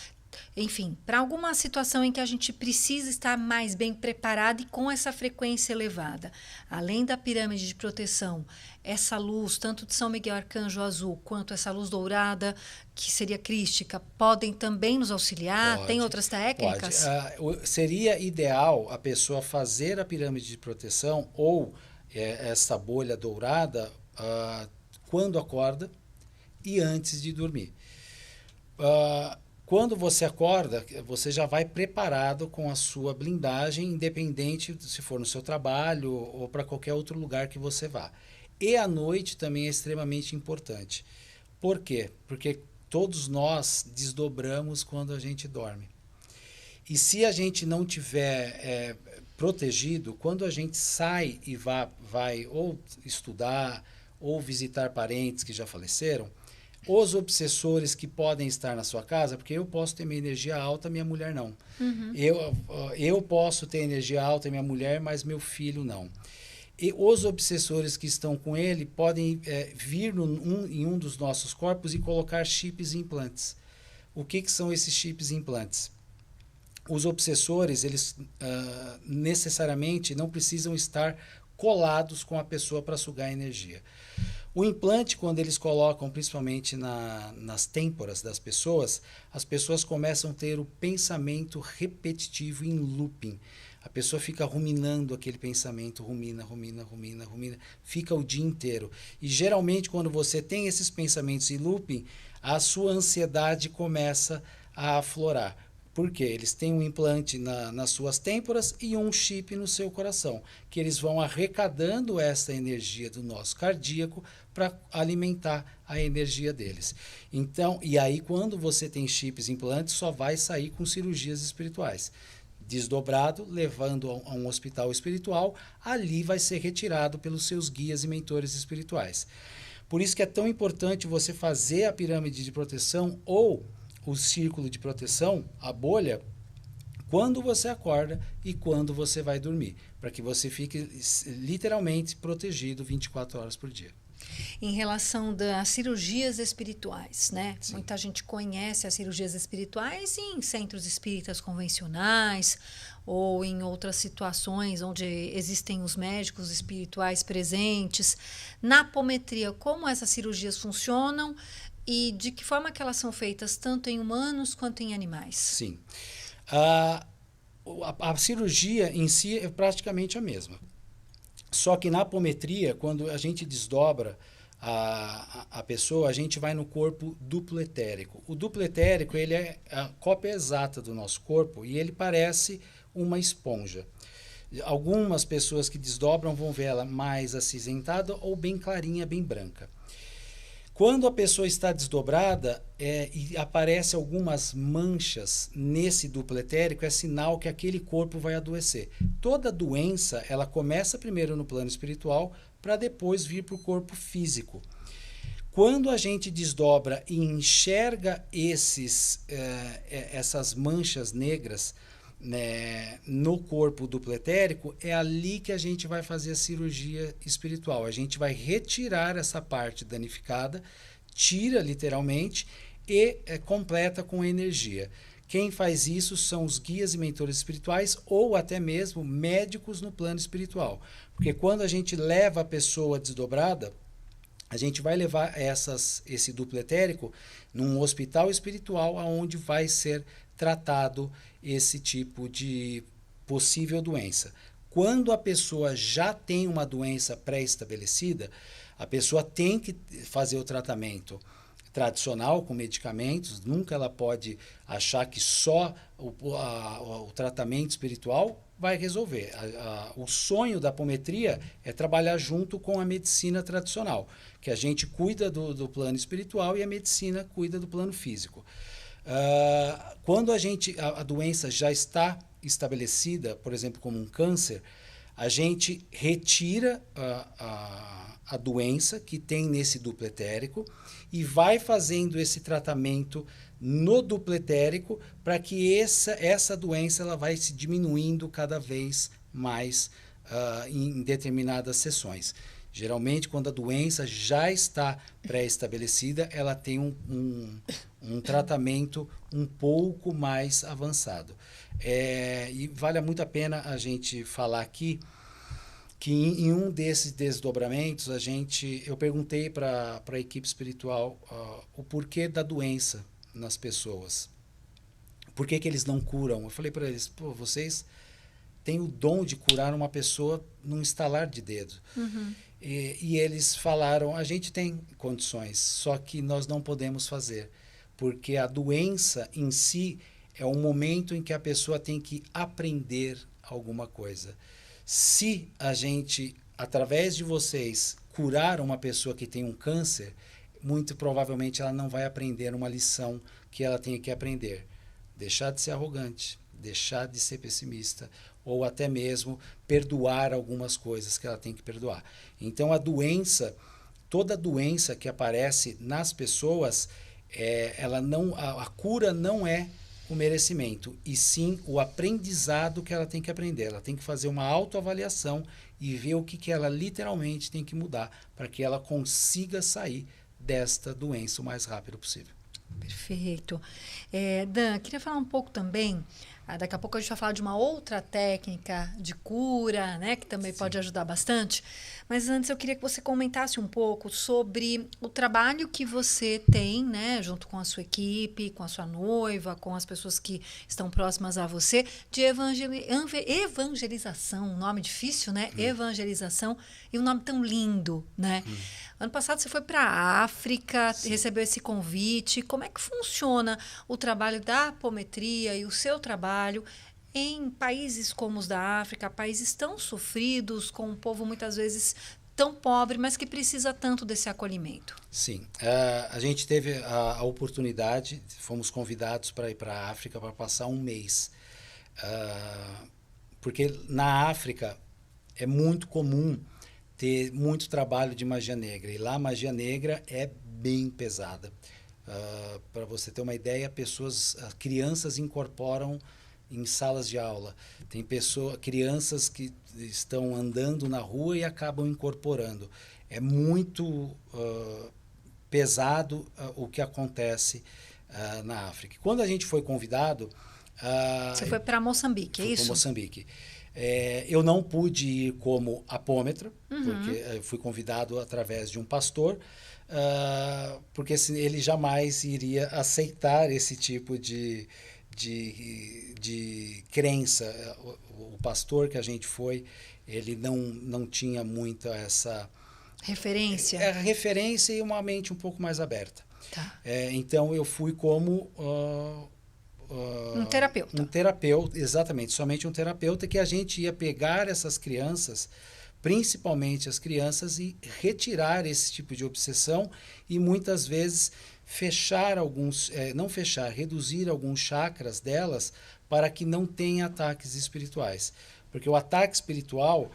Speaker 1: enfim, para alguma situação em que a gente precisa estar mais bem preparado e com essa frequência elevada. Além da pirâmide de proteção, essa luz, tanto de São Miguel Arcanjo Azul, quanto essa luz dourada, que seria crística, podem também nos auxiliar? Tem outras técnicas?
Speaker 2: Pode. Seria ideal a pessoa fazer a pirâmide de proteção ou essa bolha dourada quando acorda e antes de dormir. quando você acorda, você já vai preparado com a sua blindagem, independente se for no seu trabalho ou para qualquer outro lugar que você vá. E à noite também é extremamente importante. Por quê? Porque todos nós desdobramos quando a gente dorme. E se a gente não tiver protegido, quando a gente sai e vai ou estudar ou visitar parentes que já faleceram, os obsessores que podem estar na sua casa, porque eu posso ter minha energia alta, minha mulher não.
Speaker 1: Uhum.
Speaker 2: Eu posso ter energia alta, minha mulher, mas meu filho não. E os obsessores que estão com ele podem vir em um dos nossos corpos e colocar chips e implantes. O que são esses chips e implantes? Os obsessores, eles necessariamente não precisam estar colados com a pessoa para sugar a energia. O implante, quando eles colocam principalmente nas têmporas das pessoas, as pessoas começam a ter o pensamento repetitivo em looping. A pessoa fica ruminando aquele pensamento, rumina, fica o dia inteiro. E geralmente quando você tem esses pensamentos em looping, a sua ansiedade começa a aflorar. Por quê? Eles têm um implante nas suas têmporas e um chip no seu coração, que eles vão arrecadando essa energia do nosso cardíaco para alimentar a energia deles. Então, e aí quando você tem chips e implantes, só vai sair com cirurgias espirituais. Desdobrado, levando a um hospital espiritual, ali vai ser retirado pelos seus guias e mentores espirituais. Por isso que é tão importante você fazer a pirâmide de proteção ou o círculo de proteção, a bolha, quando você acorda e quando você vai dormir, para que você fique literalmente protegido 24 horas por dia.
Speaker 1: Em relação das cirurgias espirituais, né?
Speaker 2: Sim.
Speaker 1: Muita gente conhece as cirurgias espirituais em centros espíritas convencionais ou em outras situações onde existem os médicos espirituais presentes. Na apometria, como essas cirurgias funcionam e de que forma que elas são feitas tanto em humanos quanto em animais?
Speaker 2: Sim. A cirurgia em si é praticamente a mesma. Só que na apometria, quando a gente desdobra a pessoa, a gente vai no corpo duplo etérico. O duplo etérico, ele é a cópia exata do nosso corpo e ele parece uma esponja. Algumas pessoas que desdobram vão ver ela mais acinzentada ou bem clarinha, bem branca. Quando a pessoa está desdobrada e aparecem algumas manchas nesse duplo etérico, é sinal que aquele corpo vai adoecer. Toda doença, ela começa primeiro no plano espiritual para depois vir para o corpo físico. Quando a gente desdobra e enxerga essas manchas negras, né, no corpo duplo etérico, é ali que a gente vai fazer a cirurgia espiritual. A gente vai retirar essa parte danificada, tira literalmente e completa com energia. Quem faz isso são os guias e mentores espirituais ou até mesmo médicos no plano espiritual. Porque quando a gente leva a pessoa desdobrada, a gente vai levar esse duplo etérico num hospital espiritual onde vai ser tratado esse tipo de possível doença. Quando a pessoa já tem uma doença pré-estabelecida, a pessoa tem que fazer o tratamento tradicional com medicamentos, nunca ela pode achar que só o tratamento espiritual vai resolver. O sonho da apometria é trabalhar junto com a medicina tradicional, que a gente cuida do plano espiritual e a medicina cuida do plano físico. Quando a doença já está estabelecida, por exemplo, como um câncer, a gente retira a doença que tem nesse duplo etérico e vai fazendo esse tratamento no duplo etérico para que essa doença ela vai se diminuindo cada vez mais em determinadas sessões. Geralmente, quando a doença já está pré-estabelecida, ela tem um tratamento um pouco mais avançado. E vale muito a pena a gente falar aqui que em um desses desdobramentos, eu perguntei para a equipe espiritual o porquê da doença nas pessoas. Por que eles não curam? Eu falei para eles, vocês têm o dom de curar uma pessoa num estalar de dedo.
Speaker 1: Uhum.
Speaker 2: E eles falaram, a gente tem condições, só que nós não podemos fazer, porque a doença em si é um momento em que a pessoa tem que aprender alguma coisa. Se a gente, através de vocês, curar uma pessoa que tem um câncer, muito provavelmente ela não vai aprender uma lição que ela tem que aprender. Deixar de ser arrogante, deixar de ser pessimista, ou até mesmo perdoar algumas coisas que ela tem que perdoar. Então a doença, toda doença que aparece nas pessoas, a cura não é o merecimento, e sim o aprendizado que ela tem que aprender. Ela tem que fazer uma autoavaliação e ver o que ela literalmente tem que mudar para que ela consiga sair desta doença o mais rápido possível.
Speaker 1: Perfeito. Dan, queria falar um pouco também, daqui a pouco a gente vai falar de uma outra técnica de cura, né, que também pode ajudar bastante, mas antes eu queria que você comentasse um pouco sobre o trabalho que você tem, né, junto com a sua equipe, com a sua noiva, com as pessoas que estão próximas a você, de evangelização, um nome difícil, né? Evangelização, e um nome tão lindo, né? Ano passado você foi para a África, recebeu esse convite. Como é que funciona o trabalho da apometria e o seu trabalho em países como os da África, países tão sofridos, com um povo muitas vezes tão pobre, mas que precisa tanto desse acolhimento?
Speaker 2: Sim, a gente teve a oportunidade, fomos convidados para ir para a África para passar um mês. Porque na África é muito comum ter muito trabalho de magia negra. E lá a magia negra é bem pesada. Para você ter uma ideia, crianças incorporam em salas de aula. Tem crianças que estão andando na rua e acabam incorporando. É muito pesado o que acontece na África. Quando a gente foi convidado...
Speaker 1: Você foi para Moçambique, é isso?
Speaker 2: Para Moçambique. Eu não pude ir como apômetra, porque eu fui convidado através de um pastor, porque ele jamais iria aceitar esse tipo de crença. O pastor que a gente foi, ele não tinha muita essa...
Speaker 1: referência?
Speaker 2: Referência e uma mente um pouco mais aberta.
Speaker 1: Tá.
Speaker 2: Então, eu fui como...
Speaker 1: um terapeuta.
Speaker 2: Um terapeuta, exatamente, somente um terapeuta, que a gente ia pegar essas crianças, principalmente as crianças, e retirar esse tipo de obsessão e muitas vezes reduzir alguns chakras delas para que não tenha ataques espirituais. Porque o ataque espiritual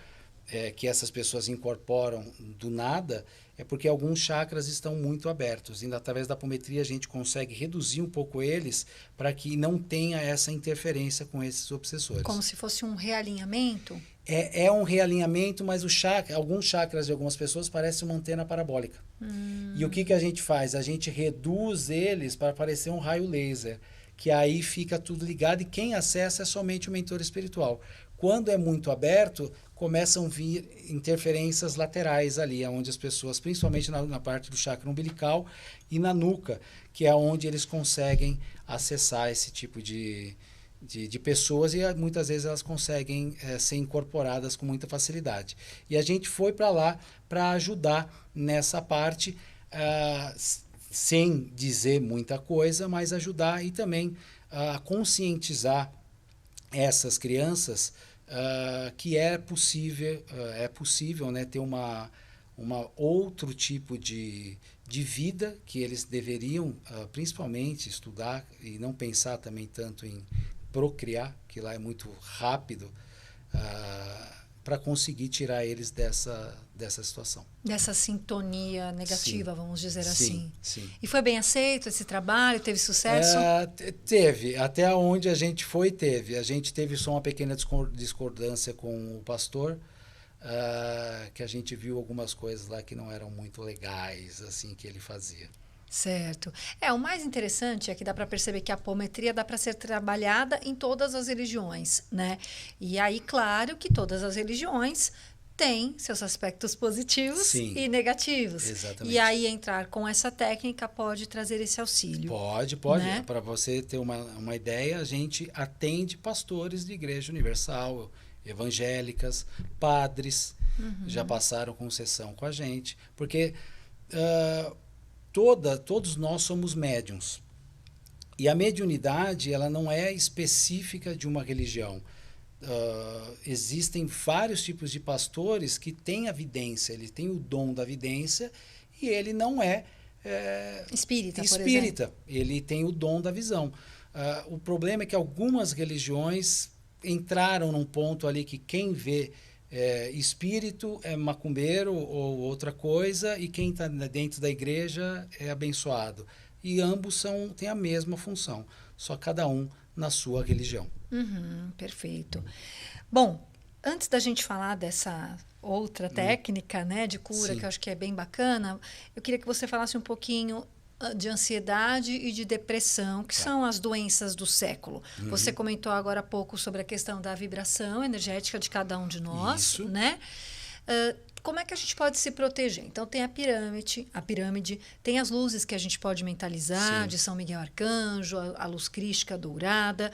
Speaker 2: que essas pessoas incorporam do nada é porque alguns chakras estão muito abertos. E através da apometria a gente consegue reduzir um pouco eles para que não tenha essa interferência com esses obsessores.
Speaker 1: Como se fosse um realinhamento?
Speaker 2: É um realinhamento, mas alguns chakras de algumas pessoas parecem uma antena parabólica. E o que a gente faz? A gente reduz eles para parecer um raio laser, que aí fica tudo ligado e quem acessa é somente o mentor espiritual. Quando é muito aberto, começam a vir interferências laterais ali, onde as pessoas, principalmente na parte do chakra umbilical e na nuca, que é onde eles conseguem acessar esse tipo de pessoas e muitas vezes elas conseguem ser incorporadas com muita facilidade. E a gente foi para lá para ajudar nessa parte, sem dizer muita coisa, mas ajudar e também conscientizar essas crianças que é possível, né, ter uma outro tipo de vida que eles deveriam principalmente estudar e não pensar também tanto em procriar, que lá é muito rápido, para conseguir tirar eles dessa situação.
Speaker 1: Dessa sintonia negativa,
Speaker 2: Sim.
Speaker 1: Vamos dizer
Speaker 2: Sim,
Speaker 1: assim.
Speaker 2: Sim.
Speaker 1: E foi bem aceito esse trabalho? Teve sucesso?
Speaker 2: Teve. Até onde a gente foi, teve. A gente teve só uma pequena discordância com o pastor, que a gente viu algumas coisas lá que não eram muito legais, assim, que ele fazia.
Speaker 1: Certo. O mais interessante é que dá para perceber que a apometria dá para ser trabalhada em todas as religiões, né? E aí, claro que todas as religiões têm seus aspectos positivos
Speaker 2: Sim,
Speaker 1: e negativos.
Speaker 2: Exatamente.
Speaker 1: E aí, entrar com essa técnica pode trazer esse auxílio.
Speaker 2: Pode. Né? Para você ter uma ideia, a gente atende pastores de Igreja Universal, evangélicas, padres, já passaram com sessão com a gente, porque... todos nós somos médiums. E a mediunidade, ela não é específica de uma religião. Existem vários tipos de pastores que têm a vidência, ele tem o dom da vidência e ele não é
Speaker 1: espírita, por
Speaker 2: espírita,
Speaker 1: exemplo.
Speaker 2: ele tem o dom da visão. O problema é que algumas religiões entraram num ponto ali que quem vê espírito é macumbeiro ou outra coisa, e quem está dentro da igreja é abençoado. E ambos têm a mesma função, só cada um na sua religião.
Speaker 1: Perfeito. Bom, antes da gente falar dessa outra técnica, né, de cura,
Speaker 2: Sim.
Speaker 1: que eu acho que é bem bacana, eu queria que você falasse um pouquinho de ansiedade e de depressão, que são as doenças do século. Você comentou agora há pouco sobre a questão da vibração energética de cada um de nós,
Speaker 2: Isso.
Speaker 1: né? Como é que a gente pode se proteger? Então, tem a pirâmide, tem as luzes que a gente pode mentalizar,
Speaker 2: Sim.
Speaker 1: de São Miguel Arcanjo, a luz crística dourada.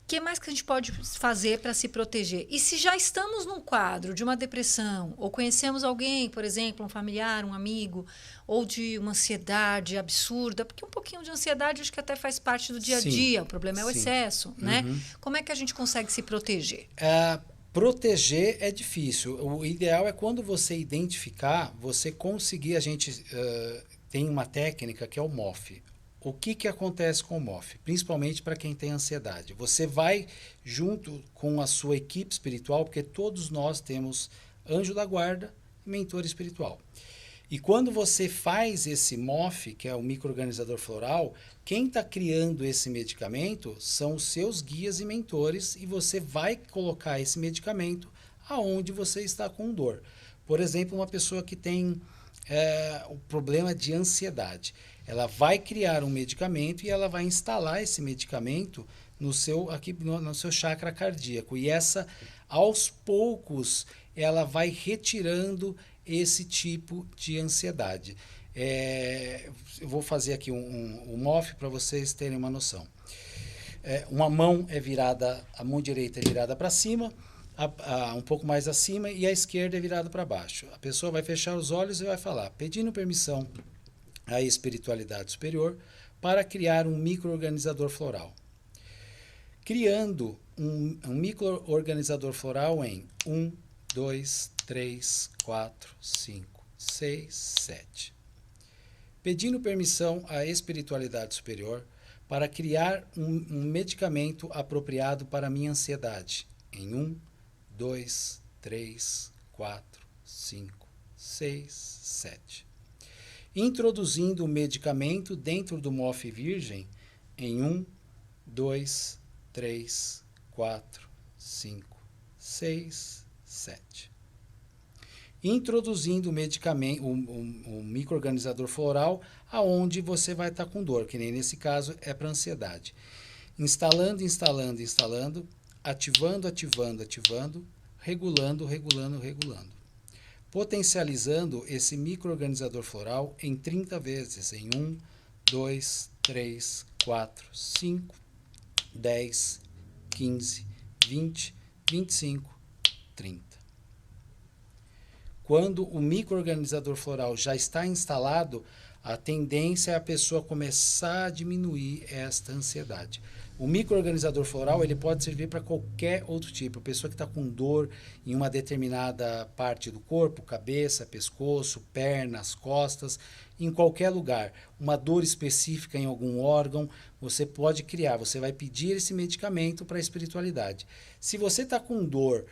Speaker 1: O que mais que a gente pode fazer para se proteger? E se já estamos num quadro de uma depressão, ou conhecemos alguém, por exemplo, um familiar, um amigo, ou de uma ansiedade absurda, porque um pouquinho de ansiedade acho que até faz parte do dia a dia, o problema é o excesso, né? Como é que a gente consegue se proteger?
Speaker 2: Proteger é difícil. O ideal é quando você identificar, você conseguir. A gente tem uma técnica que é o MOF. O que acontece com o MOF? Principalmente para quem tem ansiedade. Você vai junto com a sua equipe espiritual, porque todos nós temos anjo da guarda e mentor espiritual. E quando você faz esse MOF, que é o microorganizador floral, quem está criando esse medicamento são os seus guias e mentores, e você vai colocar esse medicamento aonde você está com dor. Por exemplo, uma pessoa que tem o problema de ansiedade. Ela vai criar um medicamento e ela vai instalar esse medicamento no seu chakra cardíaco. E aos poucos, ela vai retirando esse tipo de ansiedade. Eu vou fazer aqui um MOF para vocês terem uma noção. Uma mão a mão direita é virada para cima, um pouco mais acima, e a esquerda é virada para baixo. A pessoa vai fechar os olhos e vai falar, pedindo permissão à espiritualidade superior para criar um microorganizador floral. Criando um microorganizador floral em 1, 2, 3, 4, 5, 6, 7. Pedindo permissão à espiritualidade superior para criar um medicamento apropriado para a minha ansiedade. Em 1, 2, 3, 4, 5, 6, 7. Introduzindo o medicamento dentro do MOF virgem em 1, 2, 3, 4, 5, 6, 7. Introduzindo o medicamento, o microorganizador floral, aonde você vai estar com dor, que nem nesse caso é para ansiedade. Instalando, ativando, regulando. Potencializando esse microorganizador floral em 30 vezes, em 1, 2, 3, 4, 5, 10, 15, 20, 25, 30. Quando o microorganizador floral já está instalado, a tendência é a pessoa começar a diminuir esta ansiedade. O microorganizador floral ele pode servir para qualquer outro tipo. A pessoa que está com dor em uma determinada parte do corpo, cabeça, pescoço, pernas, costas, em qualquer lugar. Uma dor específica em algum órgão, você pode criar. Você vai pedir esse medicamento para a espiritualidade. Se você está com dor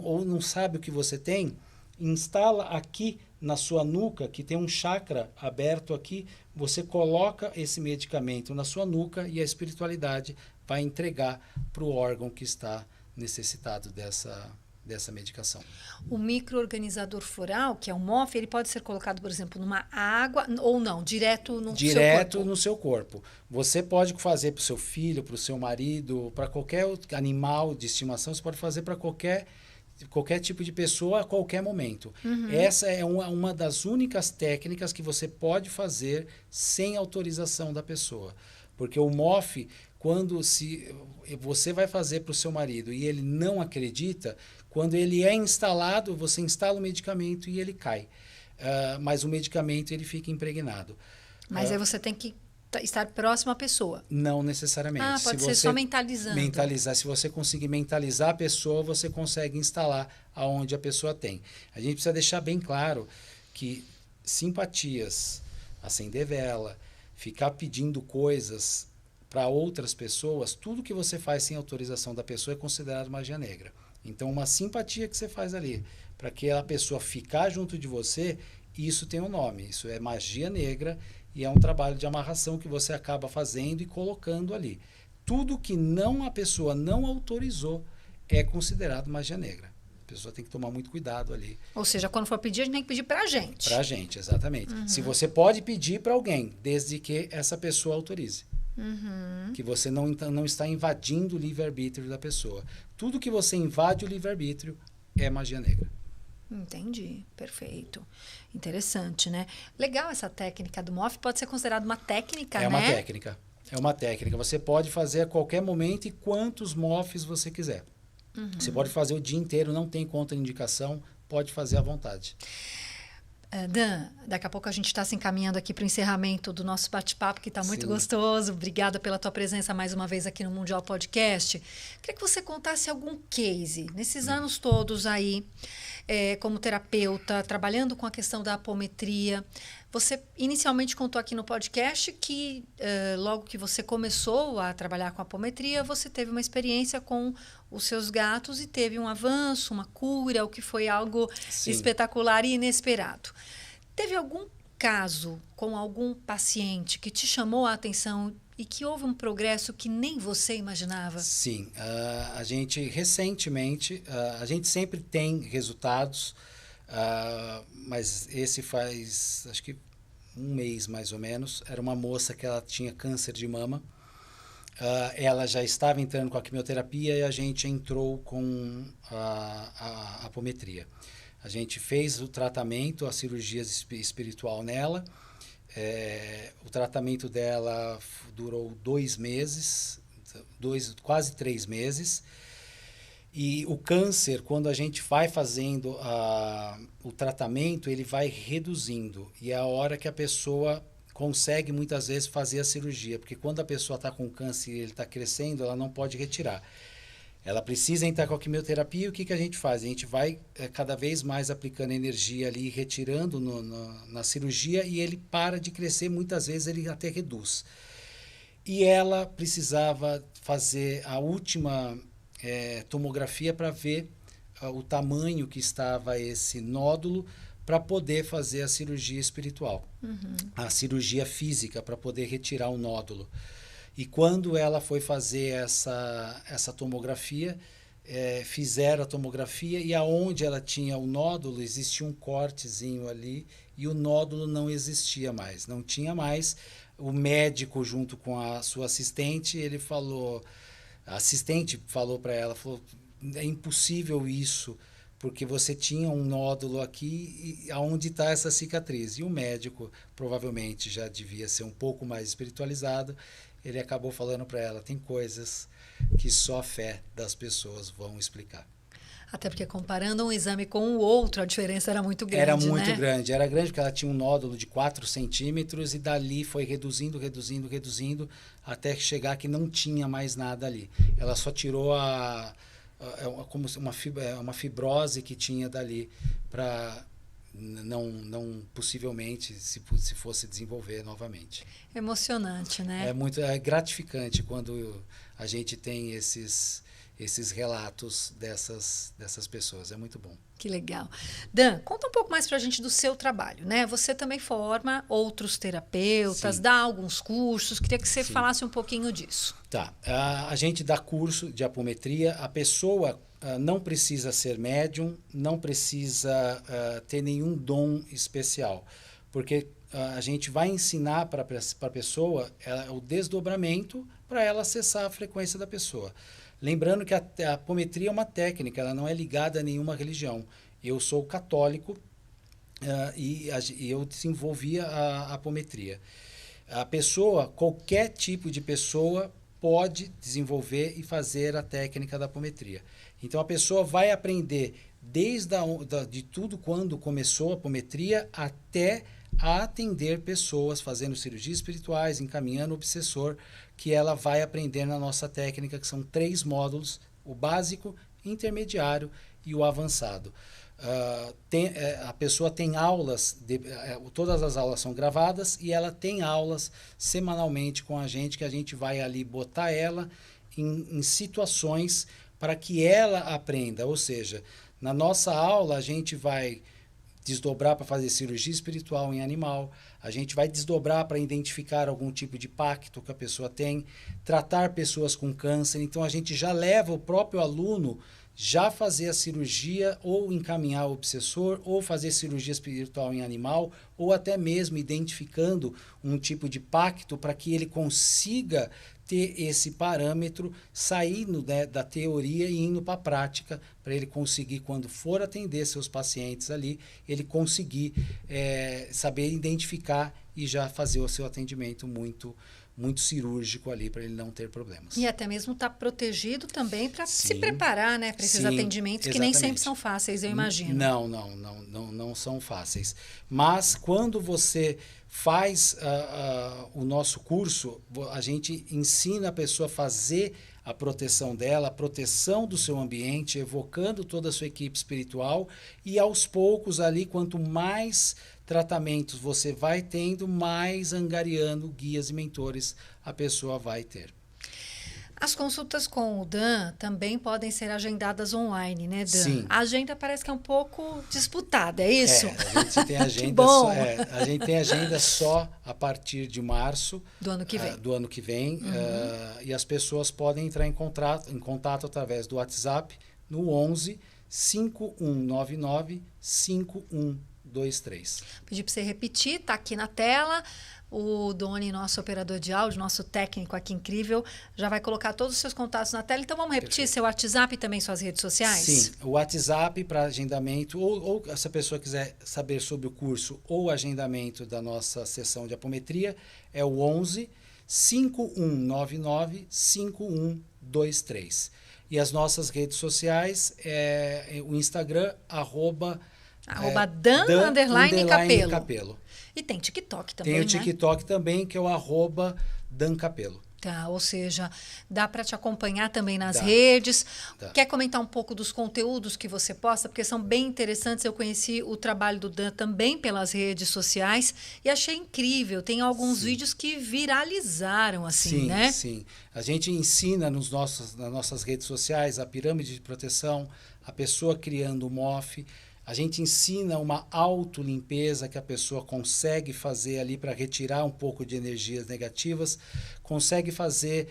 Speaker 2: ou não sabe o que você tem, instala aqui na sua nuca, que tem um chakra aberto aqui, você coloca esse medicamento na sua nuca e a espiritualidade vai entregar para o órgão que está necessitado dessa medicação.
Speaker 1: O microorganizador floral, que é o MOF, ele pode ser colocado, por exemplo, numa água ou não, direto no seu corpo?
Speaker 2: Direto no seu corpo. Você pode fazer para o seu filho, para o seu marido, para qualquer animal de estimação, você pode fazer para qualquer tipo de pessoa a qualquer momento. Essa é uma das únicas técnicas que você pode fazer sem autorização da pessoa. Porque o MOF, se você vai fazer para o seu marido e ele não acredita, quando ele é instalado, você instala o medicamento e ele cai. Mas o medicamento ele fica impregnado.
Speaker 1: Mas aí você tem que estar próximo à pessoa.
Speaker 2: Não necessariamente.
Speaker 1: Ah, pode ser só mentalizando.
Speaker 2: Mentalizar. Se você conseguir mentalizar a pessoa, você consegue instalar aonde a pessoa tem. A gente precisa deixar bem claro que simpatias, acender vela, ficar pedindo coisas para outras pessoas, tudo que você faz sem autorização da pessoa é considerado magia negra. Então, uma simpatia que você faz ali, para que a pessoa ficar junto de você, isso tem um nome. Isso é magia negra e é um trabalho de amarração que você acaba fazendo e colocando ali. Tudo que a pessoa não autorizou é considerado magia negra. A pessoa tem que tomar muito cuidado ali.
Speaker 1: Ou seja, quando for pedir, a gente tem que pedir para a gente.
Speaker 2: Para a gente, exatamente. Se você pode pedir para alguém, desde que essa pessoa autorize. Que você não está invadindo o livre-arbítrio da pessoa. Tudo que você invade o livre-arbítrio é magia negra.
Speaker 1: Entendi, perfeito. Interessante, né? Legal essa técnica do MOF, pode ser considerada uma técnica, né?
Speaker 2: É uma técnica. É uma técnica. Você pode fazer a qualquer momento e quantos MOFs você quiser. Você pode fazer o dia inteiro, não tem contraindicação, pode fazer à vontade.
Speaker 1: Dan, daqui a pouco a gente está se encaminhando aqui para o encerramento do nosso bate-papo, que está muito gostoso. Obrigada pela tua presença mais uma vez aqui no Mundial Podcast. Queria que você contasse algum case, nesses anos todos aí, como terapeuta, trabalhando com a questão da apometria. Você inicialmente contou aqui no podcast que logo que você começou a trabalhar com a apometria, você teve uma experiência com os seus gatos e teve um avanço, uma cura, o que foi algo espetacular e inesperado. Teve algum caso com algum paciente que te chamou a atenção e que houve um progresso que nem você imaginava?
Speaker 2: Sim. A gente, recentemente, a gente sempre tem resultados, mas esse faz, acho que um mês mais ou menos. Era uma moça que ela tinha câncer de mama. Ela já estava entrando com a quimioterapia e a gente entrou com a apometria. A gente fez o tratamento, a cirurgia espiritual nela. O tratamento dela durou 2 meses, quase 3 meses. E o câncer, quando a gente vai fazendo o tratamento, ele vai reduzindo. E é a hora que a pessoa consegue muitas vezes fazer a cirurgia, porque quando a pessoa está com câncer e ele está crescendo, ela não pode retirar. Ela precisa entrar com a quimioterapia e o que a gente faz? A gente vai cada vez mais aplicando energia ali, retirando na cirurgia e ele para de crescer, muitas vezes ele até reduz. E ela precisava fazer a última tomografia para ver o tamanho que estava esse nódulo, para poder fazer a cirurgia espiritual, a cirurgia física, para poder retirar o nódulo. E quando ela foi fazer essa tomografia, fizeram a tomografia e aonde ela tinha o nódulo, existia um cortezinho ali e o nódulo não existia mais, não tinha mais. O médico, junto com a sua assistente, a assistente falou para ela, é impossível isso, porque você tinha um nódulo aqui e aonde está essa cicatriz. E o médico provavelmente já devia ser um pouco mais espiritualizado. Ele acabou falando para ela, tem coisas que só a fé das pessoas vão explicar.
Speaker 1: Até porque comparando um exame com o outro, a diferença era muito grande,
Speaker 2: Era muito
Speaker 1: né?
Speaker 2: grande. Era grande porque ela tinha um nódulo de 4 centímetros e dali foi reduzindo, até chegar que não tinha mais nada ali. Ela só tirou como uma fibrose que tinha dali para não possivelmente se fosse desenvolver novamente.
Speaker 1: Emocionante, né?
Speaker 2: É gratificante quando a gente tem esses relatos dessas pessoas. É muito bom.
Speaker 1: Que legal. Dan, conta um pouco mais pra gente do seu trabalho, né? Você também forma outros terapeutas, dá alguns cursos. Queria que você falasse um pouquinho disso.
Speaker 2: Tá. A gente dá curso de apometria. A pessoa não precisa ser médium, não precisa ter nenhum dom especial, porque a gente vai ensinar para a pessoa o desdobramento para ela acessar a frequência da pessoa. Lembrando que a apometria é uma técnica, ela não é ligada a nenhuma religião. Eu sou católico e eu desenvolvi a apometria. A pessoa, qualquer tipo de pessoa, pode desenvolver e fazer a técnica da apometria. Então a pessoa vai aprender de tudo quando começou a apometria até a atender pessoas, fazendo cirurgias espirituais, encaminhando o obsessor, que ela vai aprender na nossa técnica, que são 3 módulos, o básico, intermediário e o avançado. A pessoa tem aulas, todas as aulas são gravadas e ela tem aulas semanalmente com a gente, que a gente vai ali botar ela em situações para que ela aprenda. Ou seja, na nossa aula a gente vai desdobrar para fazer cirurgia espiritual em animal, a gente vai desdobrar para identificar algum tipo de pacto que a pessoa tem, tratar pessoas com câncer. Então a gente já leva o próprio aluno já fazer a cirurgia, ou encaminhar o obsessor, ou fazer cirurgia espiritual em animal, ou até mesmo identificando um tipo de pacto para que ele consiga ter esse parâmetro, saindo, né, da teoria e indo para a prática, para ele conseguir, quando for atender seus pacientes ali, ele conseguir saber identificar e já fazer o seu atendimento muito cirúrgico ali, para ele não ter problemas.
Speaker 1: E até mesmo estar protegido também para se preparar, né, para esses atendimentos,
Speaker 2: exatamente.
Speaker 1: Que nem sempre são fáceis, eu imagino.
Speaker 2: Não são fáceis. Mas quando você faz o nosso curso, a gente ensina a pessoa a fazer a proteção dela, a proteção do seu ambiente, evocando toda a sua equipe espiritual, e aos poucos ali, quanto mais tratamentos você vai tendo, mais angariando guias e mentores a pessoa vai ter.
Speaker 1: As consultas com o Dan também podem ser agendadas online, né, Dan?
Speaker 2: Sim.
Speaker 1: A agenda parece que é um pouco disputada, é isso?
Speaker 2: A gente tem agenda
Speaker 1: bom.
Speaker 2: A gente tem agenda só a partir de março
Speaker 1: do ano que vem.
Speaker 2: E as pessoas podem entrar em contato através do WhatsApp no 11 5199 5123.
Speaker 1: Pedir para você repetir, tá aqui na tela. O Doni, nosso operador de áudio, nosso técnico aqui incrível, já vai colocar todos os seus contatos na tela. Então vamos repetir. Perfeito. Seu WhatsApp e também suas redes sociais?
Speaker 2: Sim, o WhatsApp para agendamento, ou se a pessoa quiser saber sobre o curso ou agendamento da nossa sessão de apometria, é o 11 5199 5123. E as nossas redes sociais é o Instagram,
Speaker 1: Dan_Capelo. E tem TikTok também,
Speaker 2: né? Tem o TikTok também, que é o @DanCapelo.
Speaker 1: Tá, ou seja, dá para te acompanhar também nas redes. Quer comentar um pouco dos conteúdos que você posta? Porque são bem interessantes. Eu conheci o trabalho do Dan também pelas redes sociais e achei incrível. Tem alguns vídeos que viralizaram, assim, né?
Speaker 2: Sim. A gente ensina nas nossas redes sociais a pirâmide de proteção, a pessoa criando o MOF. A gente ensina uma autolimpeza que a pessoa consegue fazer ali para retirar um pouco de energias negativas, consegue fazer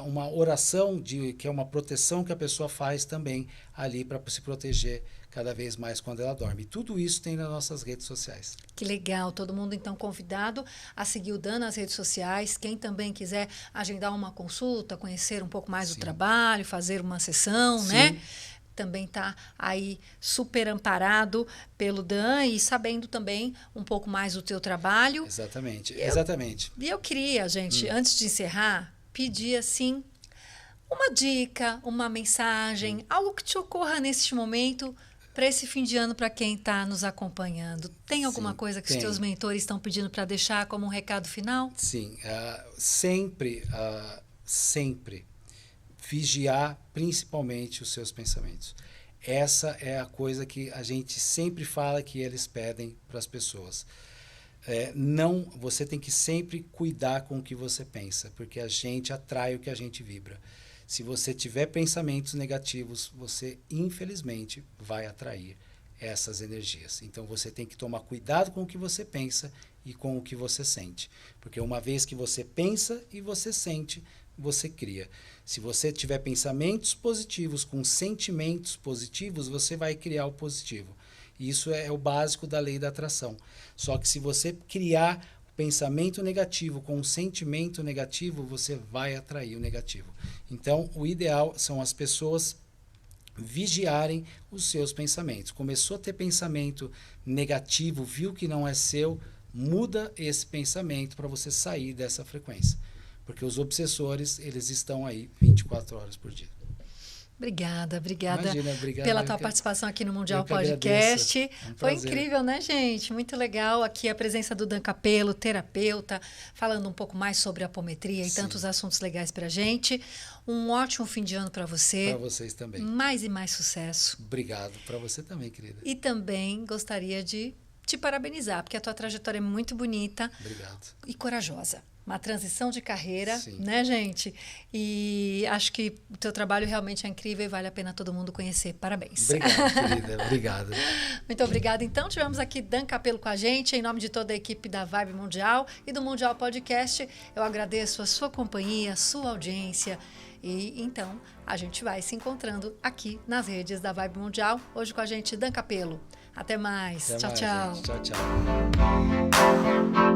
Speaker 2: uma oração, que é uma proteção que a pessoa faz também ali para se proteger cada vez mais quando ela dorme. Tudo isso tem nas nossas redes sociais.
Speaker 1: Que legal, todo mundo então convidado a seguir o Dan nas redes sociais. Quem também quiser agendar uma consulta, conhecer um pouco mais do trabalho, fazer uma sessão, né? Também está aí super amparado pelo Dan e sabendo também um pouco mais do teu trabalho.
Speaker 2: Exatamente.
Speaker 1: E eu queria, gente, antes de encerrar, pedir assim uma dica, uma mensagem, algo que te ocorra neste momento para esse fim de ano, para quem está nos acompanhando. Tem alguma coisa que os teus mentores estão pedindo para deixar como um recado final?
Speaker 2: Sim, sempre vigiar principalmente os seus pensamentos. Essa é a coisa que a gente sempre fala que eles pedem para as pessoas. Você tem que sempre cuidar com o que você pensa, porque a gente atrai o que a gente vibra. Se você tiver pensamentos negativos, você infelizmente vai atrair essas energias. Então você tem que tomar cuidado com o que você pensa e com o que você sente, porque uma vez que você pensa e você sente, você cria. Se você tiver pensamentos positivos com sentimentos positivos, você vai criar o positivo. Isso é o básico da lei da atração. Só que se você criar pensamento negativo com um sentimento negativo, você vai atrair o negativo. Então, o ideal são as pessoas vigiarem os seus pensamentos. Começou a ter pensamento negativo, viu que não é seu, muda esse pensamento para você sair dessa frequência. Porque os obsessores, eles estão aí 24 horas por dia.
Speaker 1: Obrigada
Speaker 2: Imagina, obrigado.
Speaker 1: pela tua participação aqui no Mundial
Speaker 2: eu que
Speaker 1: Podcast.
Speaker 2: agradeço. É um
Speaker 1: Foi
Speaker 2: prazer.
Speaker 1: incrível, né, gente? Muito legal aqui a presença do Dan Capello, terapeuta, falando um pouco mais sobre apometria e
Speaker 2: Sim.
Speaker 1: tantos assuntos legais pra gente. Um ótimo fim de ano para você.
Speaker 2: Para vocês também.
Speaker 1: Mais e mais sucesso.
Speaker 2: Obrigado. Para você também, querida.
Speaker 1: E também gostaria de te parabenizar, porque a tua trajetória é muito bonita.
Speaker 2: Obrigado.
Speaker 1: E corajosa. Uma transição de carreira,
Speaker 2: Sim.
Speaker 1: né, gente? E acho que o teu trabalho realmente é incrível e vale a pena todo mundo conhecer. Parabéns.
Speaker 2: Obrigado, querida. Obrigado.
Speaker 1: Muito obrigada. Então, tivemos aqui Dan Capello com a gente, em nome de toda a equipe da Vibe Mundial e do Mundial Podcast. Eu agradeço a sua companhia, a sua audiência. E então, a gente vai se encontrando aqui nas redes da Vibe Mundial. Hoje com a gente, Dan Capello. Até mais.
Speaker 2: Até
Speaker 1: Tchau,
Speaker 2: mais,
Speaker 1: tchau.
Speaker 2: gente. Tchau, tchau.